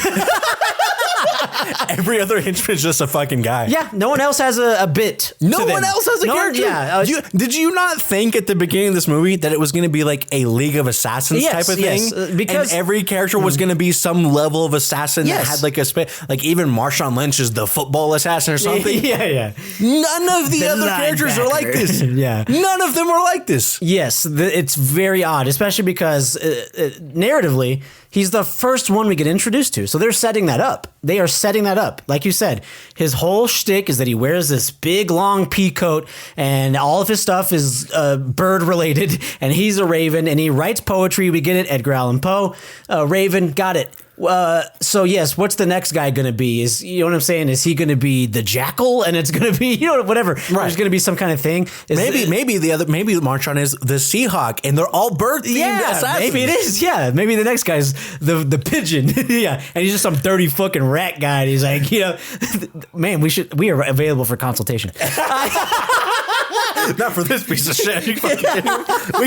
C: every other henchman is just a fucking guy.
D: Yeah, no one else has a bit.
C: No one else has a character. Did you not think at the beginning of this movie that it was going to be like a League of Assassins type of thing?
D: Because
C: and every character was going to be some level of assassin that had like like even Marshawn Lynch is the football assassin or something.
D: Yeah.
C: None of the other characters are like this.
D: Yeah.
C: None of them are like this.
D: Yes, it's very odd, especially because narratively, he's the first one we get introduced to. So they're setting that up. They are setting that up. Like you said, his whole shtick is that he wears this big, long pea coat, and all of his stuff is bird related, and he's a raven, and he writes poetry. We get it, Edgar Allan Poe. Raven, got it. So yes, what's the next guy going to be? Is, you know what I'm saying? Is he going to be the jackal? And it's going to be, whatever. Right. There's going to be some kind of thing.
C: Maybe Marshawn is the Seahawk, and they're all bird themed.
D: Yeah, maybe it is. Yeah, maybe the next guy's the pigeon. Yeah, and he's just some dirty fucking rat guy. And he's like, man, we are available for consultation.
C: Not for this piece of shit. We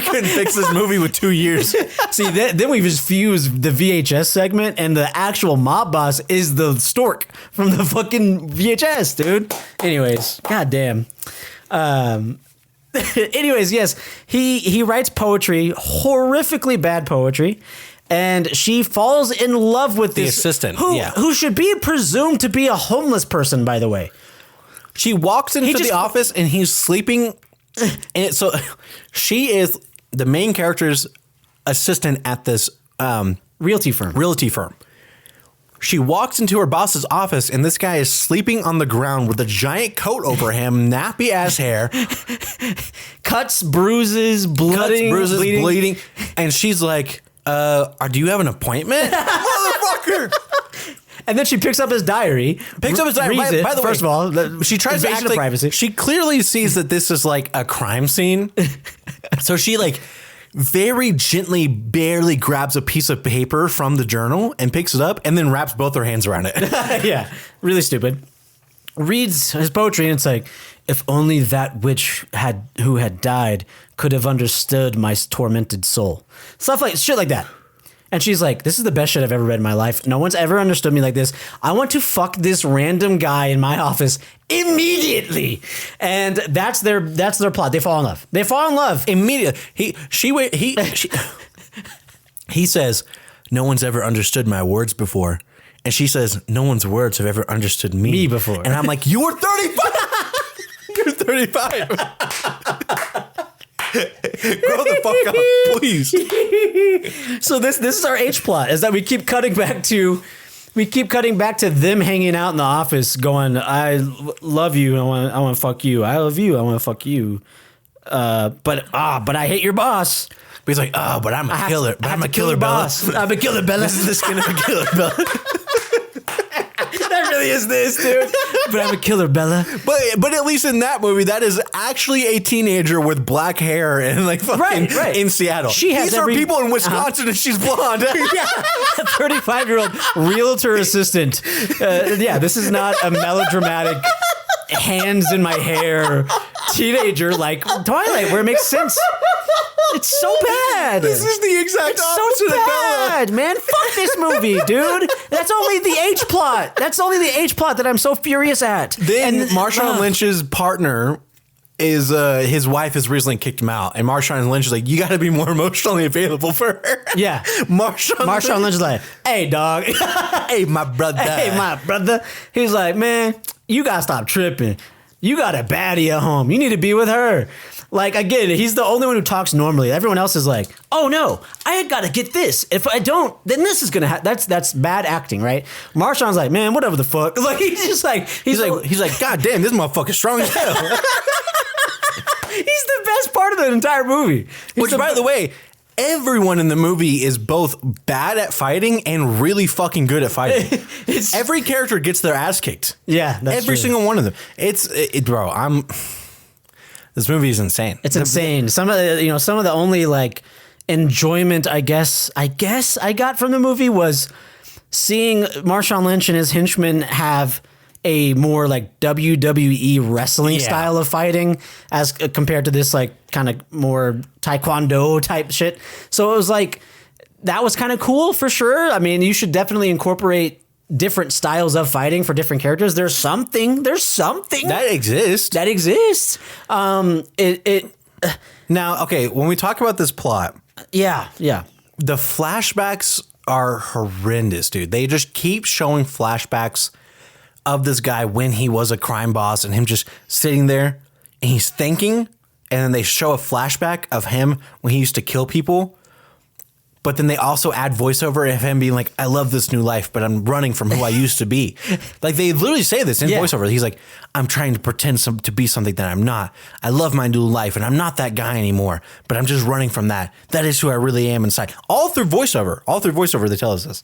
C: couldn't fix this movie with 2 years.
D: See, then we've just fused the VHS segment, and the actual mob boss is the stork from the fucking VHS, dude. Anyways, goddamn. Anyways, yes, he writes poetry, horrifically bad poetry, and she falls in love with
C: the
D: this
C: assistant,
D: who should be presumed to be a homeless person, by the way.
C: She walks into the office and he's sleeping. And so she is the main character's assistant at this
D: realty firm.
C: She walks into her boss's office and this guy is sleeping on the ground with a giant coat over him, nappy ass hair,
D: cuts, bruises, bleeding.
C: And she's like, do you have an appointment? Motherfucker.
D: And then she picks up his diary.
C: By the way,
D: first of all,
C: she tries to act like privacy. She clearly sees that this is like a crime scene. So she like very gently, barely grabs a piece of paper from the journal and picks it up and then wraps both her hands around it.
D: Yeah, really stupid. Reads his poetry and it's like, if only that witch who had died could have understood my tormented soul. Shit like that. And she's like, this is the best shit I've ever read in my life. No one's ever understood me like this. I want to fuck this random guy in my office immediately. And that's their plot. They fall in love.
C: Immediately. He says, no one's ever understood my words before. And she says, no one's words have ever understood me
D: before.
C: And I'm like, you're 35. You're 35. Grow the fuck up, please.
D: So this is our H plot, is that we keep cutting back to them hanging out in the office going, I love you, I want to fuck you. I love you, I want to fuck you. But I hate your boss.
C: But he's like, but I'm a killer. But I'm a killer, Bella.
D: I'm a killer, Bella.
C: This is the skin of a killer, Bella.
D: That really is this, dude. But I'm a killer, Bella.
C: But at least in that movie, that is actually a teenager with black hair and like fucking in Seattle. These are people in Wisconsin and she's blonde.
D: Yeah, a 35-year-old realtor assistant. This is not a melodramatic hands in my hair teenager like Twilight, where it makes sense. It's so bad.
C: This is the exact opposite
D: of Bella. Man. Fuck this movie, dude. That's only the H plot. That I'm so furious at.
C: Then Marshawn Lynch's partner is his wife has recently kicked him out, and Marshawn Lynch is like, you got to be more emotionally available for her.
D: Yeah, Marshawn Lynch is like, hey dog,
C: hey my brother.
D: He's like, man, you gotta stop tripping. You got a baddie at home. You need to be with her. Like, again, he's the only one who talks normally. Everyone else is like, oh no, I got to get this. If I don't, then this is going to happen. That's bad acting, right? Marshawn's like, man, whatever the fuck. Like, he's like,
C: God damn, this motherfucker's strong as hell.
D: He's the best part of the entire movie.
C: Which, by the way, everyone in the movie is both bad at fighting and really fucking good at fighting. Every character gets their ass kicked.
D: Yeah, that's
C: every
D: true.
C: single one of them. Bro. This movie is insane.
D: It's insane. Some of the only like enjoyment I guess I got from the movie was seeing Marshawn Lynch and his henchmen have a more like WWE wrestling style of fighting as compared to this like kind of more taekwondo type shit. So it was like, that was kind of cool for sure. I mean, you should definitely incorporate different styles of fighting for different characters. There's something
C: that exists. Now, okay, when we talk about this plot,
D: yeah.
C: the flashbacks are horrendous, dude. They just keep showing flashbacks of this guy when he was a crime boss and him just sitting there and he's thinking, and then they show a flashback of him when he used to kill people. But then they also add voiceover of him being like, I love this new life, but I'm running from who I used to be. Like, they literally say this in voiceover. He's like, I'm trying to pretend to be something that I'm not. I love my new life, and I'm not that guy anymore, but I'm just running from that. That is who I really am inside. All through voiceover, they tell us this.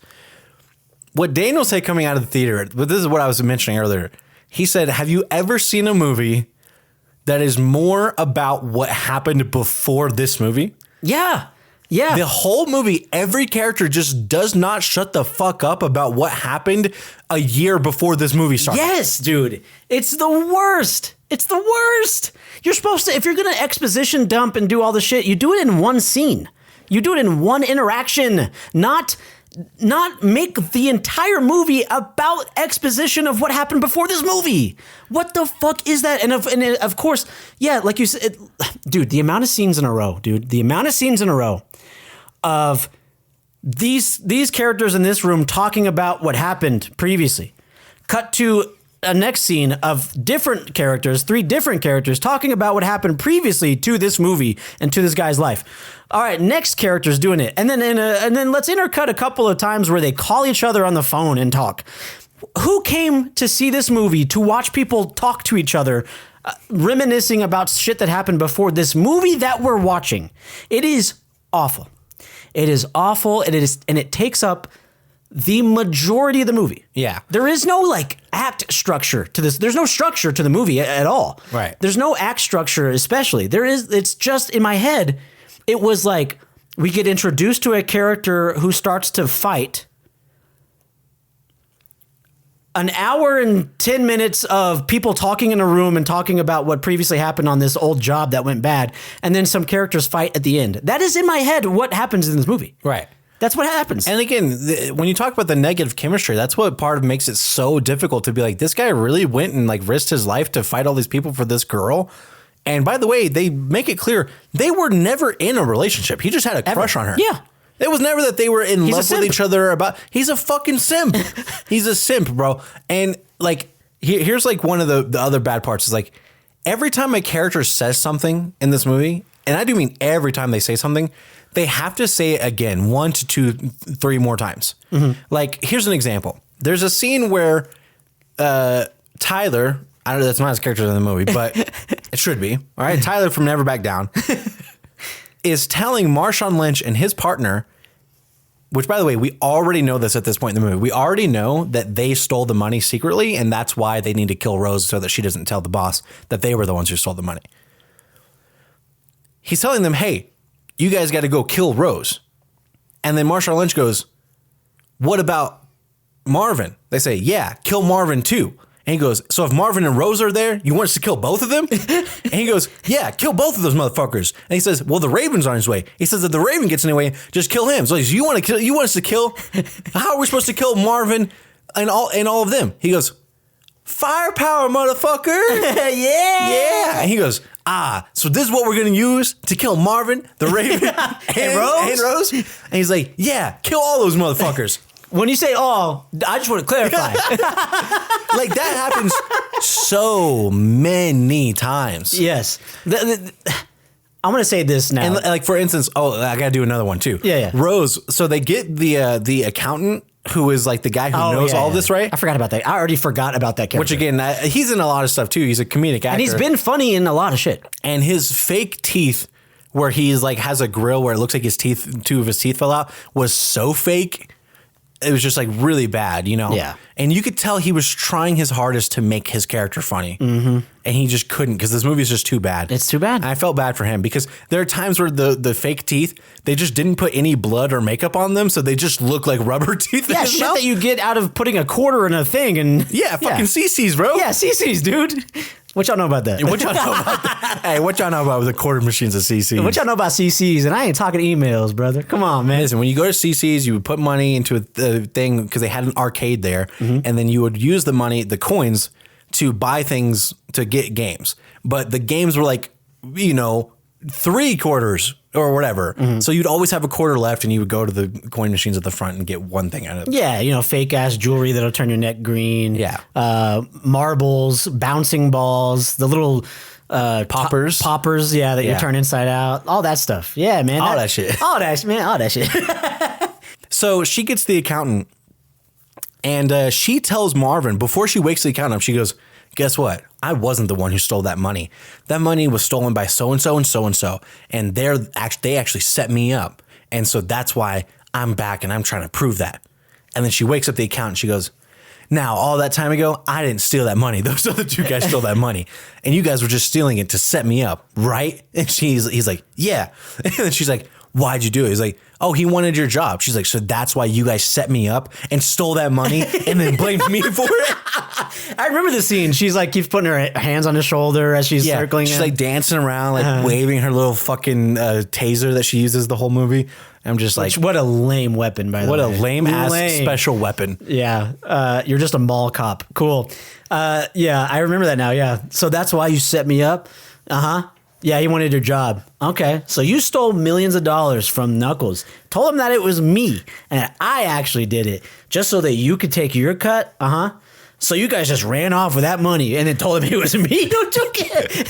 C: What Daniel said coming out of the theater, but this is what I was mentioning earlier. He said, have you ever seen a movie that is more about what happened before this movie?
D: Yeah. Yeah.
C: The whole movie, every character just does not shut the fuck up about what happened a year before this movie started.
D: Yes, dude. It's the worst. It's the worst. You're supposed to, if you're going to exposition dump and do all the shit, you do it in one scene. You do it in one interaction, not make the entire movie about exposition of what happened before this movie. What the fuck is that? And of course, yeah, like you said, dude, the amount of scenes in a row of these characters in this room talking about what happened previously. Cut to a next scene of different characters, 3 different characters talking about what happened previously to this movie and to this guy's life. All right, next character's doing it, and then let's intercut a couple of times where they call each other on the phone and talk. Who came to see this movie to watch people talk to each other, reminiscing about shit that happened before this movie that we're watching? It is awful. It is awful, and it takes up the majority of the movie.
C: Yeah.
D: There is no like act structure to this. There's no structure to the movie at all.
C: Right.
D: There's no act structure, especially. It's just in my head, it was like we get introduced to a character who starts to fight. An hour and 10 minutes of people talking in a room and talking about what previously happened on this old job that went bad. And then some characters fight at the end. That is in my head what happens in this movie.
C: Right.
D: That's what happens.
C: And again, when you talk about the negative chemistry, that's what part of makes it so difficult to be like, this guy really went and like risked his life to fight all these people for this girl. And by the way, they make it clear they were never in a relationship. He just had a crush on her.
D: Yeah.
C: It was never that they were in love with each other. He's a fucking simp. He's a simp, bro. And like, here's like one of the other bad parts is like, every time a character says something in this movie, and I do mean every time they say something, they have to say it again 1 to 2, 3 more times. Mm-hmm. Like, here's an example. There's a scene where Tyler, I don't know, that's not his character in the movie, but it should be. All right. Tyler from Never Back Down is telling Marshawn Lynch and his partner, which, by the way, we already know this at this point in the movie. We already know that they stole the money secretly, and that's why they need to kill Rose so that she doesn't tell the boss that they were the ones who stole the money. He's telling them, hey, you guys got to go kill Rose. And then Marshawn Lynch goes, what about Marvin? They say, yeah, kill Marvin too. And he goes, so if Marvin and Rose are there, you want us to kill both of them? And he goes, yeah, kill both of those motherfuckers. And he says, well, the Raven's on his way. He says, if the Raven gets in the way, just kill him. So he says, you want us to kill? How are we supposed to kill Marvin and all of them? He goes, firepower, motherfucker. Yeah. And he goes, so this is what we're going to use to kill Marvin, the Raven, and Rose? And he's like, yeah, kill all those motherfuckers.
D: When you say all, I just want to clarify.
C: Like, that happens so many times.
D: Yes. I'm going to say this now.
C: And like, for instance, I got to do another one too.
D: Yeah.
C: Rose. So they get the accountant who is like the guy who knows all this, right?
D: I forgot about that. I already forgot about that character.
C: Which again, he's in a lot of stuff too. He's a comedic actor.
D: And he's been funny in a lot of shit.
C: And his fake teeth, where he's like has a grill where it looks like two of his teeth fell out, was so fake. It was just like really bad, you know?
D: Yeah.
C: And you could tell he was trying his hardest to make his character funny. Mm-hmm. And he just couldn't, because this movie is just too bad.
D: It's too bad.
C: And I felt bad for him because there are times where the fake teeth, they just didn't put any blood or makeup on them. So they just look like rubber teeth.
D: Yeah, shit that you get out of putting a quarter in a thing. And
C: yeah, fucking CC's, bro.
D: Yeah, CC's, dude. What y'all know about that?
C: What y'all know about that? Hey, what y'all know about the quarter machines at CC's?
D: What y'all know about CC's? And I ain't talking emails, brother. Come on, man.
C: Listen, when you go to CC's, you would put money into a thing because they had an arcade there, and then you would use the money, the coins, to buy things to get games. But the games were like, 3 quarters or whatever. So you'd always have a quarter left, and you would go to the coin machines at the front and get one thing out of it.
D: Yeah, fake ass jewelry that'll turn your neck green.
C: Yeah.
D: Marbles, bouncing balls, the little
C: Poppers.
D: Poppers, that you turn inside out. All that stuff. Yeah, man.
C: All that shit.
D: All that shit.
C: So she gets the accountant, and she tells Marvin, before she wakes the accountant up, she goes, guess what? I wasn't the one who stole that money. That money was stolen by so-and-so and so-and-so. And they actually set me up. And so that's why I'm back and I'm trying to prove that. And then she wakes up the accountant and she goes, now, all that time ago, I didn't steal that money. Those other 2 guys stole that money. And you guys were just stealing it to set me up, right? And he's like, yeah. And then she's like, why'd you do it? He's like, oh, he wanted your job. She's like, so that's why you guys set me up and stole that money and then blamed me for it?
D: I remember the scene. She's like, keeps putting her hands on his shoulder as she's circling
C: She's
D: him.
C: like dancing around, like waving her little fucking taser that she uses the whole movie. I'm just like,
D: what a lame weapon, by the way.
C: What a lame ass special weapon.
D: Yeah. You're just a mall cop. Cool. Yeah, I remember that now. Yeah. So that's why you set me up? Uh-huh. Yeah, he wanted your job. Okay. So you stole millions of dollars from Knuckles. Told him that it was me and I actually did it just so that you could take your cut. Uh-huh. So you guys just ran off with that money and then told him it was me who took it.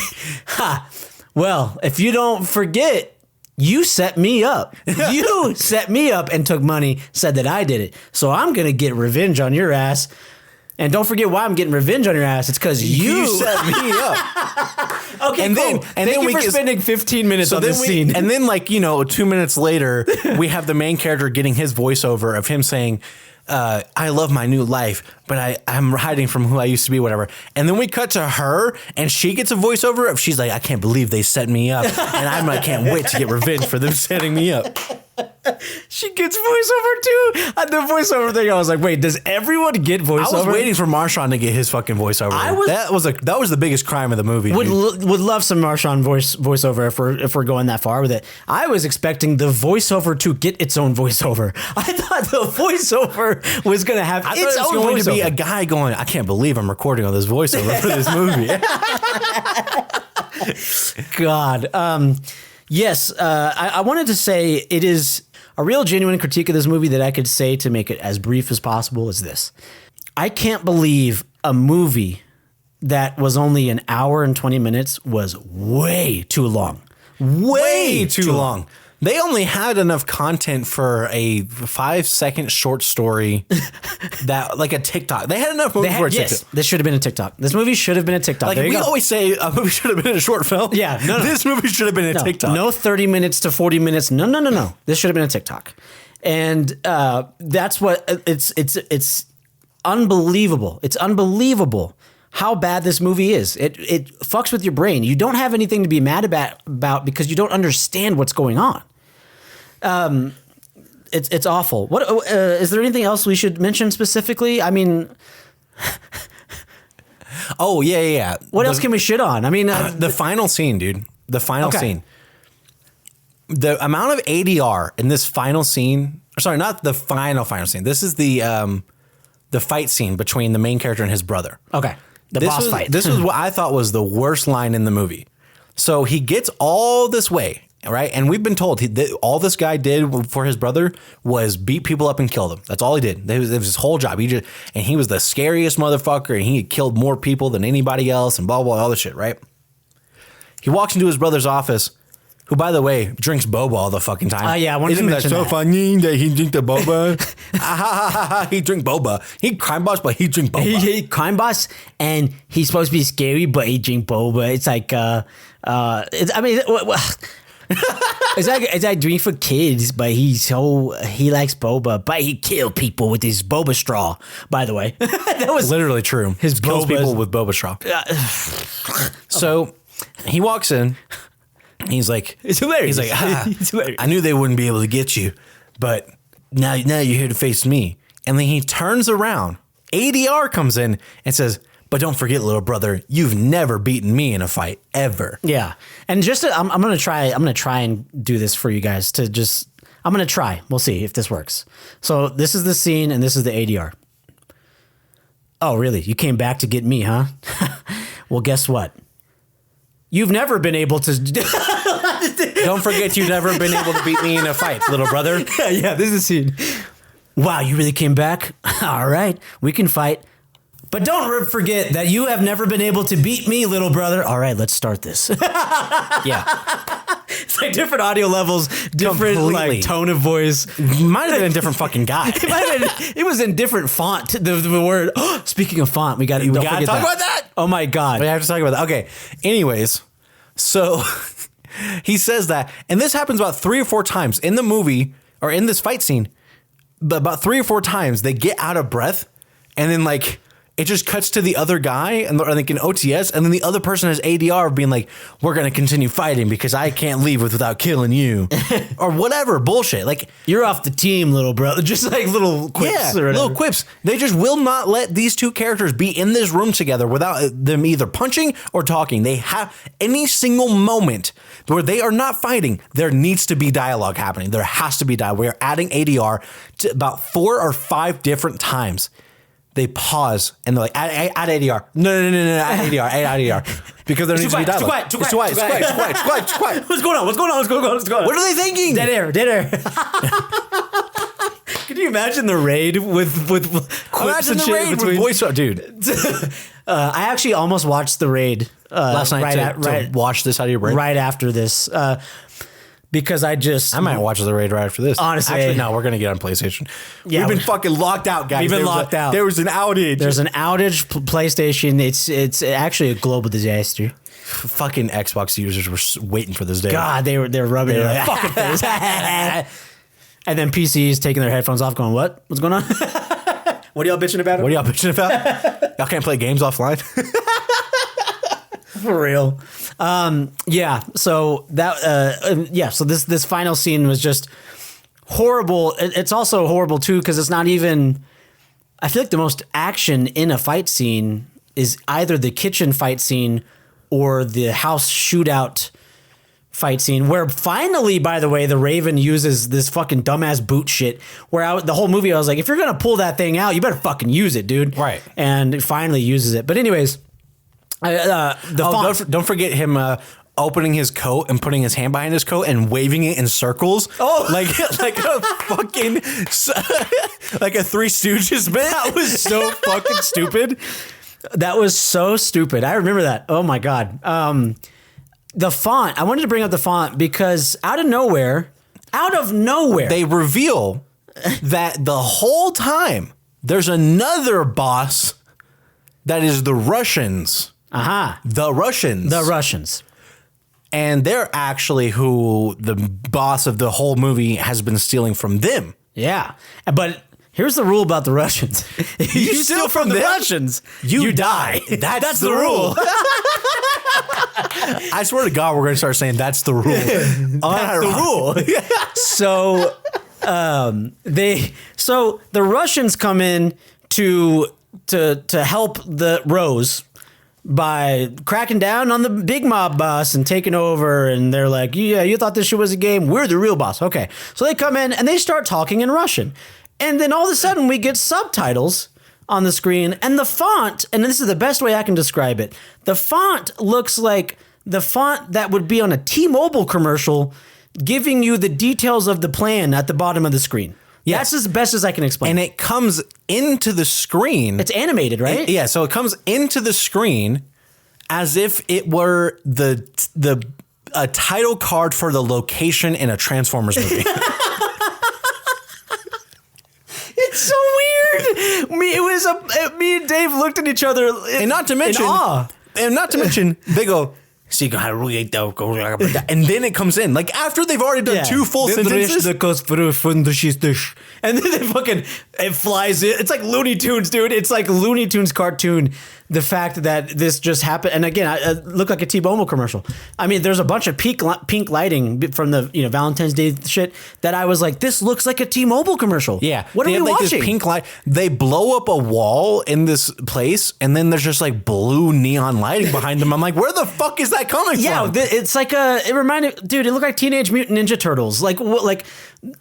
D: Ha. Well, if you don't forget, you set me up. You set me up and took money, said that I did it. So I'm going to get revenge on your ass. And don't forget why I'm getting revenge on your ass. It's because you
C: set me up.
D: Okay,
C: and
D: cool. Thank you for spending 15 minutes on this scene.
C: And then 2 minutes later, we have the main character getting his voiceover of him saying, I love my new life, but I'm hiding from who I used to be, whatever. And then we cut to her, and she gets a voiceover of, she's like, I can't believe they set me up, and I can't wait to get revenge for them setting me up.
D: She gets voiceover too. At the voiceover thing, I was like, wait, does everyone get voiceover?
C: I was waiting for Marshawn to get his fucking voiceover. That was the biggest crime of the movie.
D: Would love some Marshawn voiceover if we're going that far with it. I was expecting the voiceover to get its own voiceover. I thought the voiceover was going to have its own voiceover.
C: I thought it was going to be a guy going, I can't believe I'm recording all this voiceover for this movie.
D: God. Yes, I wanted to say it is a real genuine critique of this movie that I could say to make it as brief as possible is this. I can't believe a movie that was only an hour and 20 minutes was way too long.
C: Way too long. They only had enough content for a 5-second short story that, like a TikTok. They had enough movie for a TikTok.
D: Yes, this should have been a TikTok. This movie should have been a TikTok.
C: Like, we always say a movie should have been a short film.
D: Yeah, no.
C: This movie should have been a TikTok.
D: No 30 minutes to 40 minutes. No. This should have been a TikTok. And that's what it's unbelievable. It's unbelievable how bad this movie is. It fucks with your brain. You don't have anything to be mad about because you don't understand what's going on. It's awful. What is there anything else we should mention specifically? I mean,
C: oh yeah.
D: What else can we shit on? I mean,
C: the final scene, dude. The final scene. The amount of ADR in this final scene. Sorry, not the final scene. This is the fight scene between the main character and his brother.
D: Okay. The boss fight.
C: This was what I thought was the worst line in the movie. So he gets all this way right? And we've been told all this guy did for his brother was beat people up and kill them. That's all he did. It was his whole job. He was the scariest motherfucker, and he had killed more people than anybody else, and blah, blah, all this shit, right? He walks into his brother's office, who, by the way, drinks boba all the fucking time.
D: Oh, yeah, I wanted to
C: Isn't that
D: mention
C: so
D: that.
C: funny that he drink the boba? He drink boba. He crime boss, but he drink boba.
D: He crime boss, and he's supposed to be scary, but he drink boba. It's like, it's like drink for kids, but he likes boba, but he kill people with his boba straw. By the way, that was
C: Literally true.
D: His
C: Kills
D: boba-
C: people with boba straw. So he walks in. He's like,
D: It's hilarious.
C: He's like,
D: It's hilarious.
C: I knew they wouldn't be able to get you, but now you're here to face me. And then he turns around. ADR comes in and says, but don't forget, little brother, you've never beaten me in a fight ever.
D: Yeah, and I'm gonna try and do this for you guys I'm gonna try. We'll see if this works. So this is the scene, and this is the ADR. Oh, really? You came back to get me, huh? Well, guess what? You've never been able to.
C: Don't forget, you've never been able to beat me in a fight, little brother.
D: Yeah, this is the scene. Wow, you really came back? All right, we can fight. But don't forget that you have never been able to beat me, little brother. All right, let's start this.
C: Yeah.
D: It's like different audio levels, different
C: Completely.
D: like tone of voice.
C: Might have been a different fucking guy.
D: It was in different font. The word. Speaking of font, we got to
C: gotta talk about that.
D: Oh my god!
C: We have to talk about that. Okay. Anyways, so he says that, and this happens about 3 or 4 times in the movie or in this fight scene. But about 3 or 4 times they get out of breath, and then like it just cuts to the other guy, and they're like in OTS, and then the other person has ADR being like, "We're gonna continue fighting because I can't leave without killing you," or whatever bullshit. Like,
D: You're off the team, little brother. Just like little quips.
C: yeah,
D: or whatever.
C: little quips. They just will not let these two characters be in this room together without them either punching or talking. They have any single moment where they are not fighting, there needs to be dialogue happening. There has to be dialogue. We are adding ADR to about 4 or 5 different times. They pause and they're like, add ADR. No, add ADR, add ADR. Because there needs to be dialogue.
D: Too quiet. What's going on?
C: What are they thinking?
D: Dead air. Can you imagine the raid with quips
C: Imagine
D: and
C: the
D: shit
C: raid with
D: between?
C: voice. Dude,
D: I actually almost watched the raid
C: last night to watch this out of your brain.
D: right after this because I
C: might watch the raid right after this.
D: Honestly.
C: Actually, no, we're gonna get on PlayStation.
D: Yeah,
C: We've been
D: we-
C: fucking locked out, guys.
D: We've been
C: There was
D: locked out.
C: There was an outage.
D: There's an outage. PlayStation. It's actually a global disaster.
C: Fucking Xbox users were waiting for this day.
D: God, they're rubbing it like fucking face. And then PCs taking their headphones off, going, "What? What's going on? What are y'all bitching about?
C: What are y'all bitching about? Y'all can't play games offline?
D: For real?" Yeah. So that. Yeah. So this final scene was just horrible. It's also horrible too because it's not even. I feel like the most action in a fight scene is either the kitchen fight scene or the house shootout fight scene, where finally, by the way, the Raven uses this fucking dumbass boot shit. Where the whole movie I was like, if you're gonna pull that thing out, you better fucking use it, dude.
C: Right.
D: And it finally uses it. But anyways,
C: Don't forget him opening his coat and putting his hand behind his coat and waving it in circles.
D: Oh.
C: like a fucking like a Three Stooges bit.
D: That was so fucking stupid. That was so stupid. I remember that. Oh my god. The font. I wanted to bring up the font because out of nowhere,
C: They reveal that the whole time there's another boss that is the Russians. The Russians.
D: the Russians.
C: And they're actually who the boss of the whole movie has been stealing from them.
D: Yeah, but here's the rule about the Russians: if you steal from the
C: them,
D: Russians,
C: you die. That's the rule. I swear to God, we're going to start saying that's the rule. That's
D: the rule. So, the Russians come in to help the Rose by cracking down on the big mob boss and taking over. And they're like, "Yeah, you thought this shit was a game? We're the real boss." Okay, so they come in and they start talking in Russian, and then all of a sudden we get subtitles on the screen, and the font. And this is the best way I can describe it. The font looks like the font that would be on a T-Mobile commercial giving you the details of the plan at the bottom of the screen.
C: Yes.
D: That's as best as I can explain.
C: And it comes into the screen.
D: It's animated, right?
C: Yeah, so it comes into the screen as if it were a title card for the location in a Transformers movie.
D: It's so weird. Me and Dave looked at each other
C: And not to mention,
D: in awe.
C: they go, and then it comes in. Like after they've already done two full sentences.
D: And then it flies in. It's like Looney Tunes, dude. It's like Looney Tunes cartoon. The fact that this just happened, and again, it looked like a T-Mobile commercial. I mean, there's a bunch of pink lighting from the Valentine's Day shit that I was like, this looks like a T-Mobile commercial.
C: Yeah,
D: what are we watching?
C: This pink light. They blow up a wall in this place, and then there's just like blue neon lighting behind them. I'm like, where the fuck is that coming from?
D: It's like it reminded, dude. It looked like Teenage Mutant Ninja Turtles. Like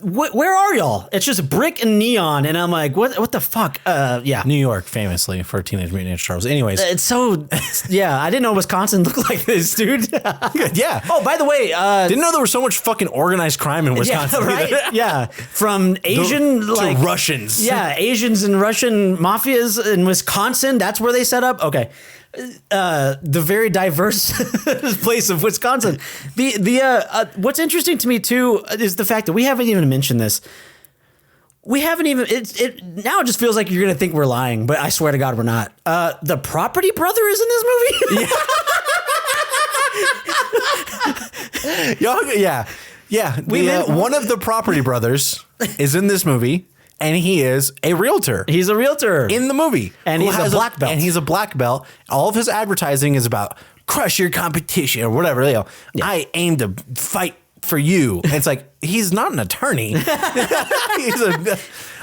D: where are y'all? It's just brick and neon, and I'm like, what the fuck? Yeah,
C: New York, famously for Teenage Mutant Ninja Turtles. Anyways,
D: it's so yeah. I didn't know Wisconsin looked like this, dude.
C: Yeah.
D: Oh, by the way,
C: didn't know there was so much fucking organized crime in Wisconsin.
D: Yeah, right. Yeah, from Asian
C: to Russians.
D: Yeah, Asians and Russian mafias in Wisconsin. That's where they set up. Okay. The very diverse place of Wisconsin. What's interesting to me too is the fact that we haven't even mentioned this. We haven't even. It now just feels like you're gonna think we're lying, but I swear to God we're not. The Property Brother is in this movie.
C: Yeah. One of the Property Brothers is in this movie. And he is a realtor.
D: He's a realtor
C: in the movie.
D: And he's a black belt.
C: And he's a black belt. All of his advertising is about crush your competition or whatever. You know, I aim to fight for you. And it's like, he's not an attorney.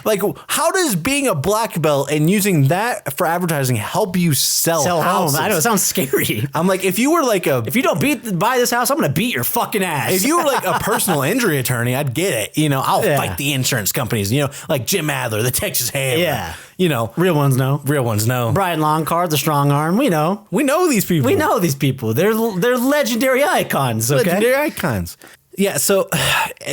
C: Like, how does being a black belt and using that for advertising help you sell houses?
D: I know, it sounds scary.
C: I'm like, if you were like
D: if you don't buy this house, I'm going to beat your fucking ass.
C: If you were like a personal injury attorney, I'd get it. You know, I'll fight the insurance companies, you know, like Jim Adler, the Texas Hammer.
D: Yeah.
C: You know.
D: Real ones know.
C: Brian
D: Longcard, the strong arm. We know.
C: We know these people.
D: They're legendary icons, okay?
C: Legendary icons. Yeah, so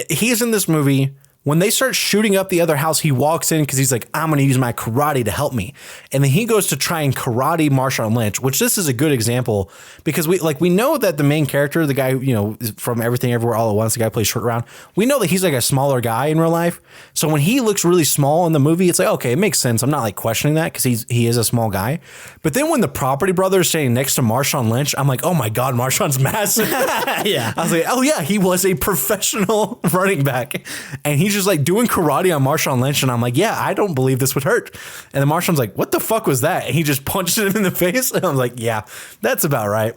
C: he's in this movie. When they start shooting up the other house, he walks in because he's like, I'm going to use my karate to help me. And then he goes to try and karate Marshawn Lynch, which this is a good example because we know that the main character, the guy, you know, from Everything Everywhere All at Once, the guy who plays Short Round, we know that he's like a smaller guy in real life. So when he looks really small in the movie, it's like, okay, it makes sense. I'm not like questioning that because he is a small guy. But then when the Property Brother is standing next to Marshawn Lynch, I'm like, oh my God, Marshawn's massive.
D: Yeah.
C: I was like, oh yeah, he was a professional running back. And he's just like doing karate on Marshawn Lynch. And I'm like, yeah, I don't believe this would hurt. And then Marshawn's like, what the fuck was that? And he just punched him in the face. And I was like, yeah, that's about right.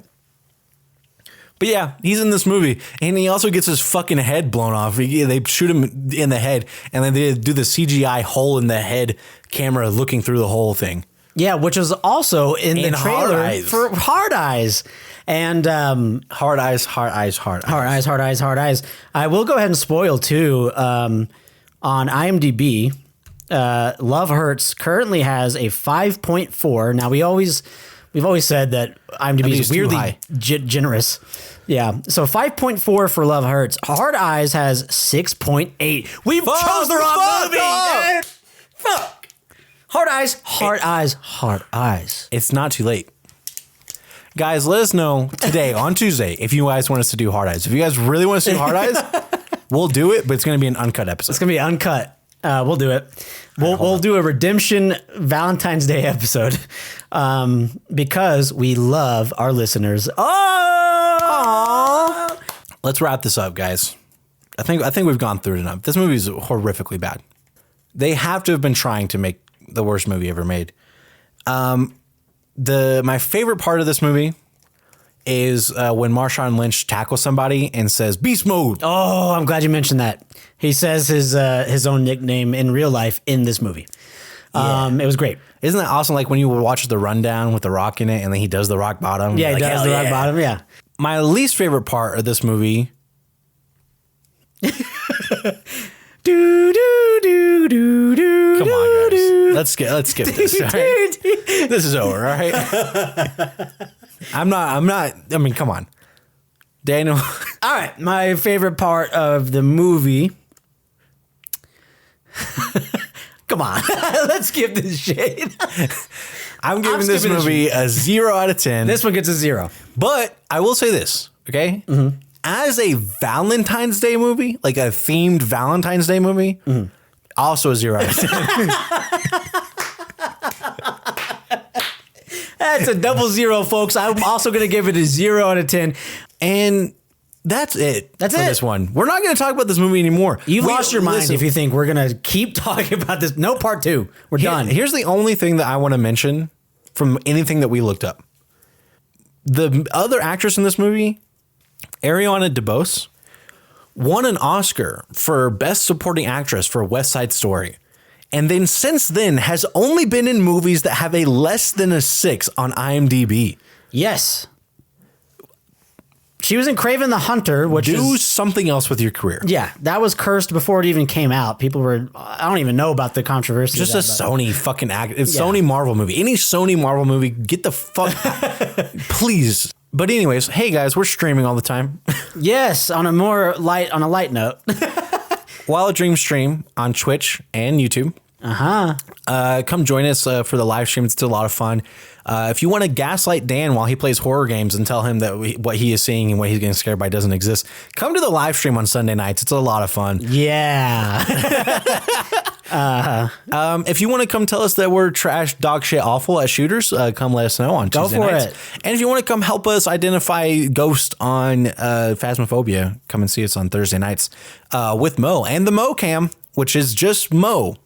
C: But yeah, he's in this movie. And he also gets his fucking head blown off. They shoot him in the head. And then they do the CGI hole in the head camera looking through the whole thing.
D: Yeah, which is also in the trailer for Hard Eyes. And
C: Hard Eyes.
D: I will go ahead and spoil too. On IMDb, Love Hurts currently has a 5.4. Now we've always said that IMDb is weirdly generous. Yeah, so 5.4 for Love Hurts. Hard Eyes has 6.8. We've chose the wrong movie. Man. Fuck. Hard Eyes.
C: It's not too late. Guys, let us know today on Tuesday if you guys want us to do Hard Eyes. If you guys really want us to do Hard Eyes, we'll do it, but it's going to be an uncut episode.
D: It's going to be uncut. We'll do it. We'll do a redemption Valentine's Day episode because we love our listeners. Oh!
C: Let's wrap this up, guys. I think we've gone through it enough. This movie is horrifically bad. They have to have been trying to make the worst movie ever made. My favorite part of this movie is when Marshawn Lynch tackles somebody and says beast mode.
D: Oh, I'm glad you mentioned that. He says his own nickname in real life in this movie. It was great.
C: Isn't that awesome? Like when you watch The Rundown with The Rock in it and then he does the rock bottom.
D: Yeah, he does the rock bottom. Yeah.
C: My least favorite part of this movie.
D: Do do do do do.
C: Come on, guys. Let's skip this. All right? This is over. All right. I'm not. I mean, come on. Daniel.
D: All right, my favorite part of the movie. Come on, let's skip this shit.
C: I'm giving this movie a 0 out of 10.
D: This one gets a 0.
C: But I will say this, okay? As a Valentine's Day movie, like a themed Valentine's Day movie, also a 0 out of 10.
D: That's a double 0, folks. I'm also going to give it a 0 out of 10.
C: And that's it.
D: That's
C: for
D: it.
C: This one. We're not going to talk about this movie anymore.
D: You've lost your mind
C: listen,
D: if you think we're going to keep talking about this. No part 2. We're done.
C: Here's the only thing that I want to mention from anything that we looked up. The other actress in this movie, Ariana DeBose, won an Oscar for Best Supporting Actress for West Side Story. And then since then has only been in movies that have a less than a 6 on IMDb.
D: Yes. She was in Kraven the Hunter, which
C: Do
D: is...
C: something else with your career.
D: Yeah, that was cursed before it even came out. People were... I don't even know about the controversy.
C: Just
D: of
C: a
D: that,
C: Sony fucking act. It's
D: Yeah.
C: Sony Marvel movie. Any Sony Marvel movie, get the fuck... Please. But anyways, hey guys, we're streaming all the time.
D: Yes, on a light note.
C: Wild Dream stream on Twitch and YouTube. Come join us for the live stream. It's still a lot of fun. If you want to gaslight Dan while he plays horror games and tell him that what he is seeing and what he's getting scared by doesn't exist, come to the live stream on Sunday nights. It's a lot of fun.
D: Yeah.
C: If you want to come tell us that we're trash, dog shit, awful at shooters, come let us know on Tuesday nights.
D: it.
C: And if you want to come help us identify Ghost on Phasmophobia, come and see us on Thursday nights with Mo and the Mo Cam, which is just Mo.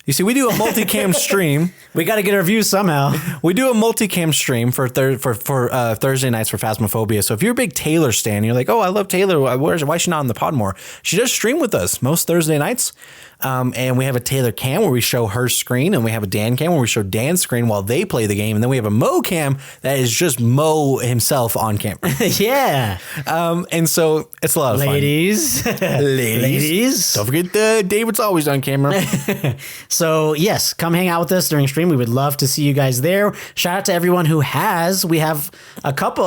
C: You see, we do a multicam stream.
D: We got to get our views somehow.
C: We do a multicam stream for Thursday nights for Phasmophobia. So if you're a big Taylor stan, you're like, oh, I love Taylor. Why is she not on the pod more? She does stream with us most Thursday nights. And we have a Taylor cam where we show her screen, and we have a Dan cam where we show Dan's screen while they play the game. And then we have a Mo cam that is just Mo himself on camera.
D: Yeah.
C: And so it's a lot of
D: Ladies.
C: fun. Ladies. Don't forget David's always on camera.
D: So yes, come hang out with us during stream. We would love to see you guys there. Shout out to everyone who has. We have a couple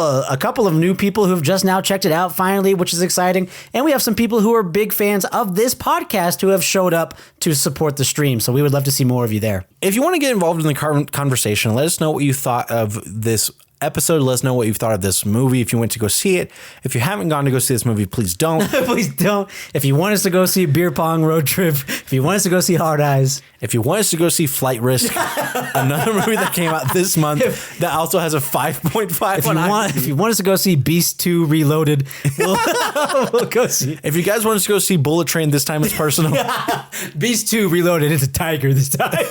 D: of new people who have just now checked it out finally, which is exciting. And we have some people who are big fans of this podcast who have showed up to support the stream. So we would love to see more of you there.
C: If you want to get involved in the conversation, let us know what you thought of this episode. Let us know what you thought of this movie. If you went to go see it, if you haven't gone to go see this movie, please don't.
D: Please don't. If you want us to go see Beer Pong Road Trip, if you want us to go see Hard Eyes,
C: if you want us to go see Flight Risk, another movie that came out this month that also has a 5.5
D: if you want us to go see Beast 2 Reloaded, we'll go see.
C: If you guys want us to go see Bullet Train, this time it's personal.
D: Beast 2 Reloaded, it's a tiger this time.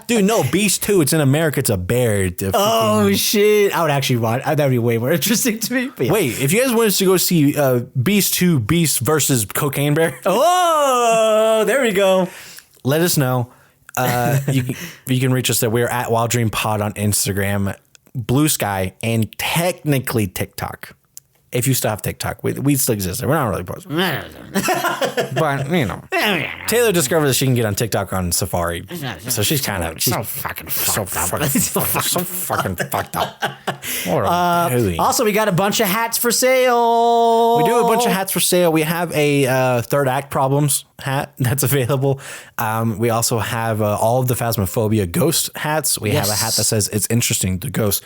C: Dude, no, Beast 2, it's in America, it's a bear.
D: Oh, shit. I would actually watch. That would be way more interesting to me. But yeah.
C: Wait, if you guys want us to go see Beast 2, Beast versus Cocaine Bear.
D: Oh, there we go.
C: Let us know. You can reach us there. We're at Wild Dream Pod on Instagram, Blue Sky, and technically TikTok. If you still have TikTok, we still exist. We're not really posting. But, you know. Taylor discovered that she can get on TikTok on Safari. So she's kind of...
D: so fucking fucked up.
C: So fucking fucked up. What are we doing?
D: Also, we got a bunch of hats for sale.
C: We do a bunch of hats for sale. We have a Third Act Problems hat that's available. We also have all of the Phasmophobia ghost hats. We have a hat that says It's Interesting, the Ghost.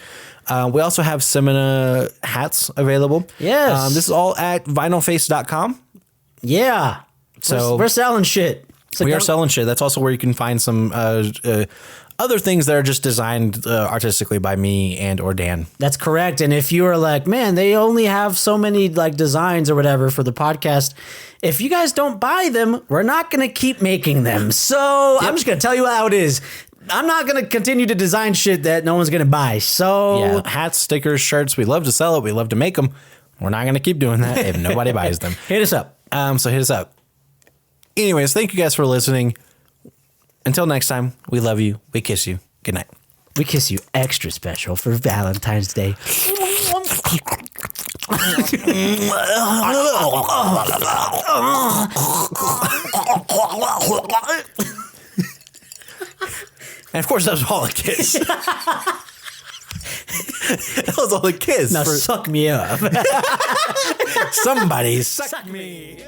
C: We also have Semina hats available.
D: Yes.
C: This is all at vinylface.com.
D: Yeah.
C: So
D: we're selling shit. So
C: we are selling shit. That's also where you can find some other things that are just designed artistically by me and or Dan.
D: That's correct. And if you are like, man, they only have so many like designs or whatever for the podcast, if you guys don't buy them, we're not going to keep making them. So I'm just going to tell you how it is. I'm not going to continue to design shit that no one's going to buy. So
C: yeah, hats, stickers, shirts, we love to sell it. We love to make them. We're not going to keep doing that if nobody buys them.
D: Hit us up.
C: So hit us up. Anyways, thank you guys for listening. Until next time, we love you. We kiss you. Good night.
D: We kiss you extra special for Valentine's Day.
C: And of course, that was all a kiss. That was all a kiss.
D: Now suck me up.
C: Somebody suck
D: Suck me.